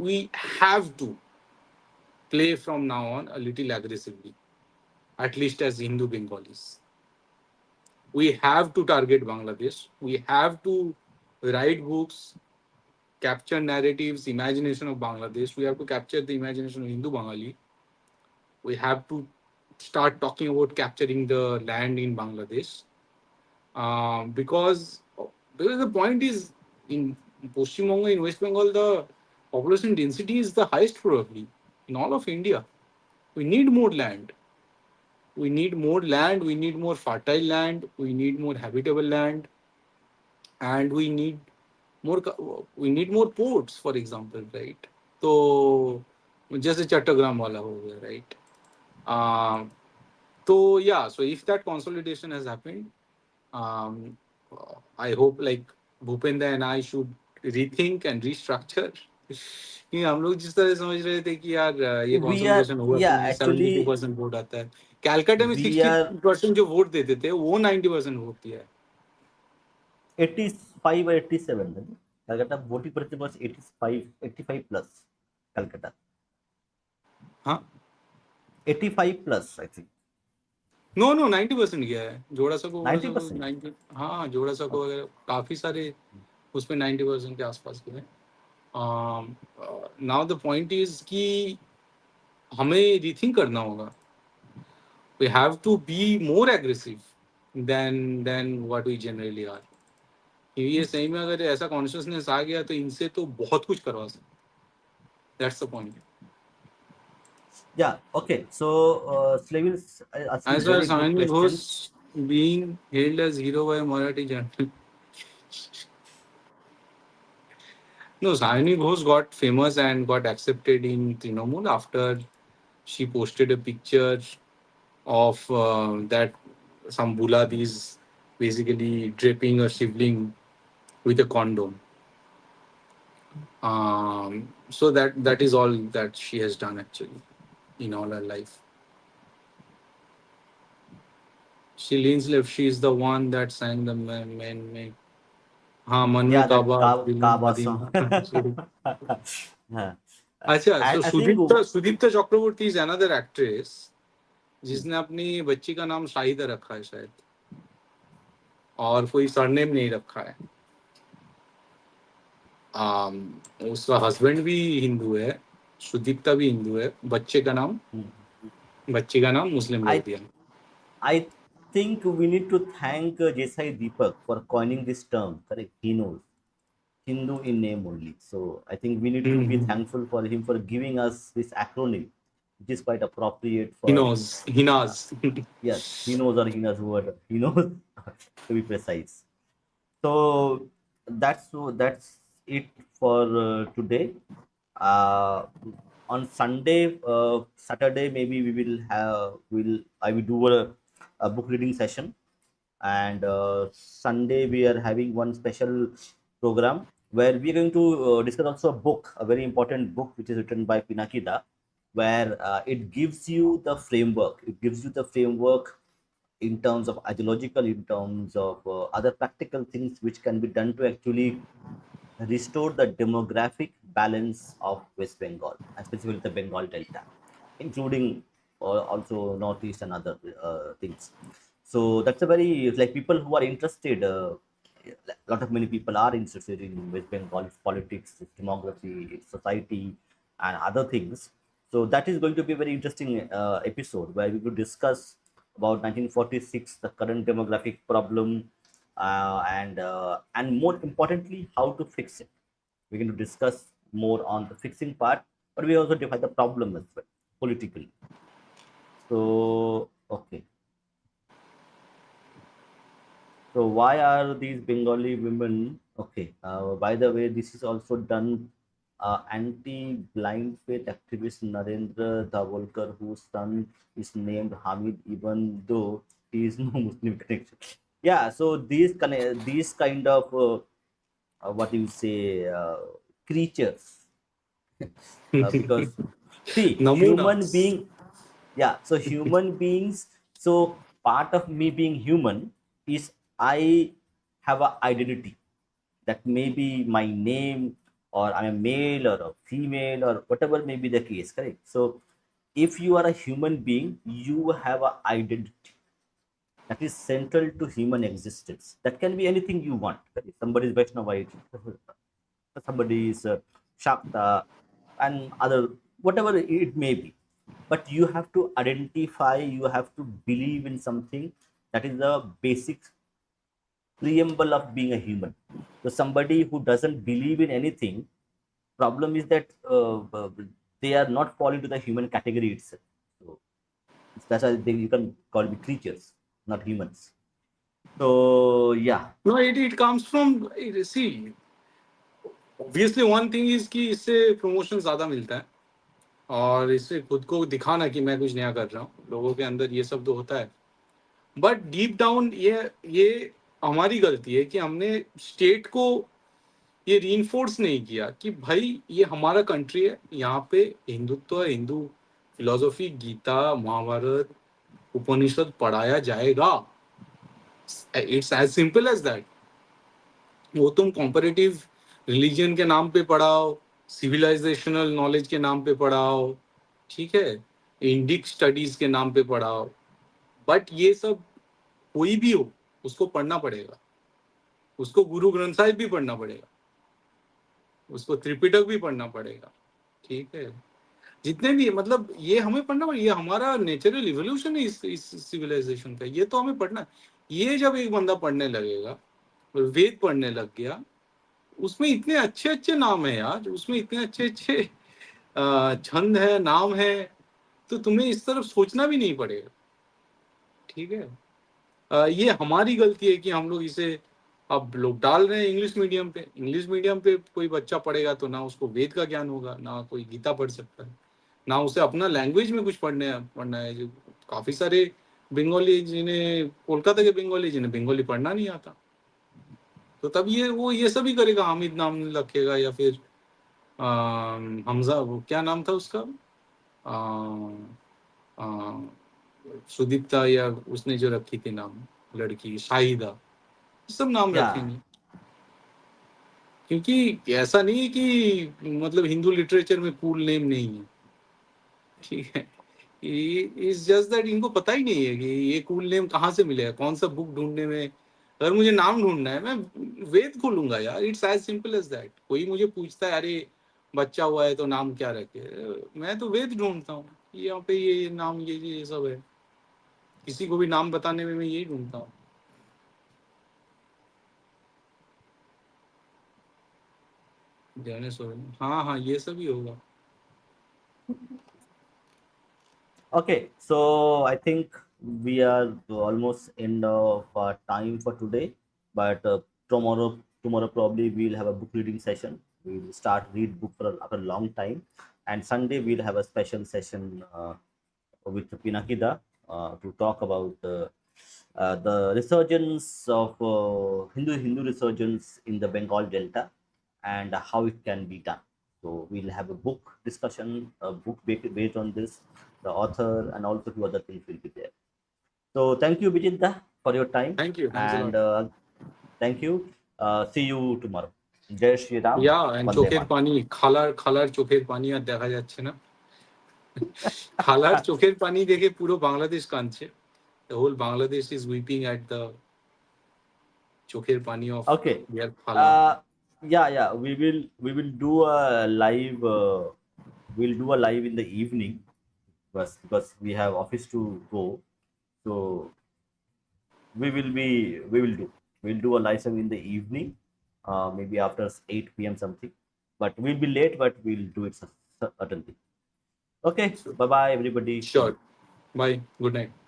we have to play from now on a little aggressively, at least as Hindu Bengalis. We have to target Bangladesh. We have to write books, capture narratives, imagination of Bangladesh. We have to capture the imagination of Hindu Bengali. We have to start talking about capturing the land in Bangladesh. Because the point is in Pashchim Banga, in West Bengal, the population density is the highest probably in all of India. We need more land. We need more land. We need more fertile land. We need more habitable land, and more. We need more ports, for example, right? तो जैसे चट्टग्राम वाला हो गया, right? Um, so yeah, so if that consolidation has happened, um, I hope like Bhupenda and I should rethink and restructure. कि हम लोग जिस तरह से समझ रहे थे कि यार ये We are, कंसोलिडेशन होगा तो yeah, मुझे actually 72% वोट आता है कैलकाटा में we are 60% जो वोट देते थे वो 90% वोट दिया है 85 or 87. Then. Calcutta voting percentage was 85, 85 plus. Calcutta हाँ 85 plus, I think. No no 90% गया है जोड़ा सको वोड़ा सको 90%. 90 हाँ जोड़ा सको Okay. वगैरह काफी सारे उसमें 90% के आसपास गए नाउ द पॉइंट इज कि हमें रीथिंक करना होगा we have to be more aggressive than what we generally are ये सही में अगर ऐसा कॉन्शियसनेस आ गया तो इनसे तो बहुत कुछ करवा सकते that's the point Yeah. Okay. So Slavin is asking as far very as good Sayani questions. Ghosh being hailed as hero by Marathi journal no Sayani Ghosh got famous and got accepted in Trinamool after she posted a picture of that some buladis basically draping a shivling with a condom so that is all that she has done actually in all her life. She leans left. She is the one that sang the man. हाँ मन में Yeah, that काबा दिल में Kaaba song. Madina Yeah. अच्छा so I think Sudipta Chakraborty is another actress जिसने अपनी बच्ची का नाम शाहिदा रखा है शायद और कोई सरनेम नहीं रखा है उसका हस्बैंड भी हिंदू है सुदीप्ता भी हिंदू है बच्चे का नाम मुस्लिम रख I दिया I think we need to thank Desai Deepak for coining this term. Correct? He knows Hindu in name only. So I think we need to be hmm thankful for him for giving us this acronym, which is quite appropriate he for. knows he Uh, knows yes, he knows or he knows word. He knows to be precise. So that's it for today. Uh, on Sunday, Saturday, maybe we will have will I will do a book reading session, and Sunday we are having one special program where we are going to discuss also a book, a very important book which is written by Pinakida, where it gives you the framework. It gives you the framework in terms of ideological, in terms of other practical things which can be done to actually restore the demographic balance of West Bengal, and specifically the Bengal Delta, including also Northeast and other things. So that's a very like people who are interested. A lot of many people are interested in West Bengal, its politics, its demography, its society, and other things. So that is going to be a very interesting episode where we will discuss about 1946, the current demographic problem, and more importantly, how to fix it. We're going to discuss more on the fixing part, but we also define the problem as well politically. So okay, so why are these Bengali women okay? By the way, this is also done. Anti-blind faith activist Narendra Davolkar, whose son is named Hamid, even though he is no Muslim connection. Yeah, so these kind of what do you say creatures, because see human Namunas. being, yeah, so human beings, so part of me being human is I have a identity that may be my name, or I'm a male or a female or whatever may be the case, correct? So if you are a human being, you have a identity that is central to human existence. That can be anything you want. Somebody is Vaishnavite, somebody is Shakta, and other, whatever it may be. But you have to identify, you have to believe in something. That is the basic preamble of being a human. So somebody who doesn't believe in anything, problem is that they are not falling to the human category itself. So that's why you can call it creatures, not humans. So yeah, No, it comes from see. Obviously, one thing is कि इससे promotion ज़्यादा मिलता है और इससे खुद को दिखाना कि मैं कुछ नया कर रहा हूँ लोगों के अंदर ये सब तो होता है बट डीप डाउन ये हमारी गलती है कि हमने स्टेट को ये रीइंफोर्स नहीं किया कि भाई ये हमारा कंट्री है यहाँ पे हिंदुत्व हिंदू फिलोसफी गीता महाभारत उपनिषद पढ़ाया जाएगा it's as simple as that वो तुम कॉम्परेटिव रिलीजन के नाम पे पढ़ाओ सिविलाइजेशनल नॉलेज के नाम पे पढ़ाओ ठीक है इंडिक स्टडीज के नाम पे पढ़ाओ बट ये सब कोई भी हो उसको पढ़ना पड़ेगा उसको गुरु ग्रंथ साहिब भी पढ़ना पड़ेगा उसको त्रिपिटक भी पढ़ना पड़ेगा ठीक है जितने भी मतलब ये हमें पढ़ना पड़ेगा ये हमारा नेचुरल इवोल्यूशन है इस सिविलाइजेशन का ये तो हमें पढ़ना है ये जब एक बंदा पढ़ने लगेगा वेद पढ़ने लग गया उसमें इतने अच्छे अच्छे नाम है यार उसमें इतने अच्छे अच्छे छंद है नाम है तो तुम्हें इस तरफ सोचना भी नहीं पड़ेगा ठीक है ये हमारी गलती है कि हम लोग इसे अब लोग डाल रहे हैं इंग्लिश मीडियम पे कोई बच्चा पढ़ेगा तो ना उसको वेद का ज्ञान होगा ना कोई गीता पढ़ सकता है ना उसे अपना लैंग्वेज में कुछ पढ़ना है जो काफी सारे बंगाली जिन्हें कोलकाता के बंगाली जिन्हें बंगाली पढ़ना नहीं आता तो तब ये वो ये सभी करेगा हामिद नाम रखेगा या फिर हमजा वो क्या नाम था उसका अ, अ, सुदीप्ता या उसने जो रखी थी नाम लड़की शाहिदा सब नाम yeah, रखेंगे क्योंकि ऐसा नहीं है कि मतलब हिंदू लिटरेचर में कूल नेम नहीं है ठीक है इज जस्ट दैट इनको पता ही नहीं है कि ये कूल नेम कहाँ से मिलेगा कौन सा बुक ढूंढने में अगर मुझे नाम ढूंढना है मैं वेद खोलूंगा यार it's as simple as that कोई मुझे पूछता है अरे बच्चा हुआ है तो नाम क्या रखे मैं तो वेद ढूंढता हूँ यहाँ पे ये नाम ये सब है किसी को भी नाम बताने में मैं यही ढूंढता हूँ हाँ हाँ ये सब ही होगा okay. So I think we are almost end of time for today, but tomorrow probably we'll have a book reading session. We'll start read book for after a long time. And Sunday we'll have a special session with Pinakida to talk about the resurgence of Hindu resurgence in the Bengal Delta and how it can be done. So we'll have a book discussion, a book based on this, the author, and also two other things will be there. So thank you, Vijinda, for your time, Thank you. Thanks a and lot. thank you. See you tomorrow. Jai Shri Ram, Yeah, and Vande চোখের Mataram. পানি, খালার খালার চোখের পানি আর দেখা যাচ্ছে না। খালার চোখের পানি দেখে পুরো বাংলাদেশ কাঁদছে। The whole Bangladesh is weeping at the চোখের পানি of Okay. their খালা। Uh, yeah. We will do a live. We'll do a live in the evening, because we have office to go. So we will do a live stream in the evening, maybe after 8 p.m. something. But we'll be late, but we'll do it certainly. Okay. So, Bye bye, everybody. See sure. you. Bye. Good night.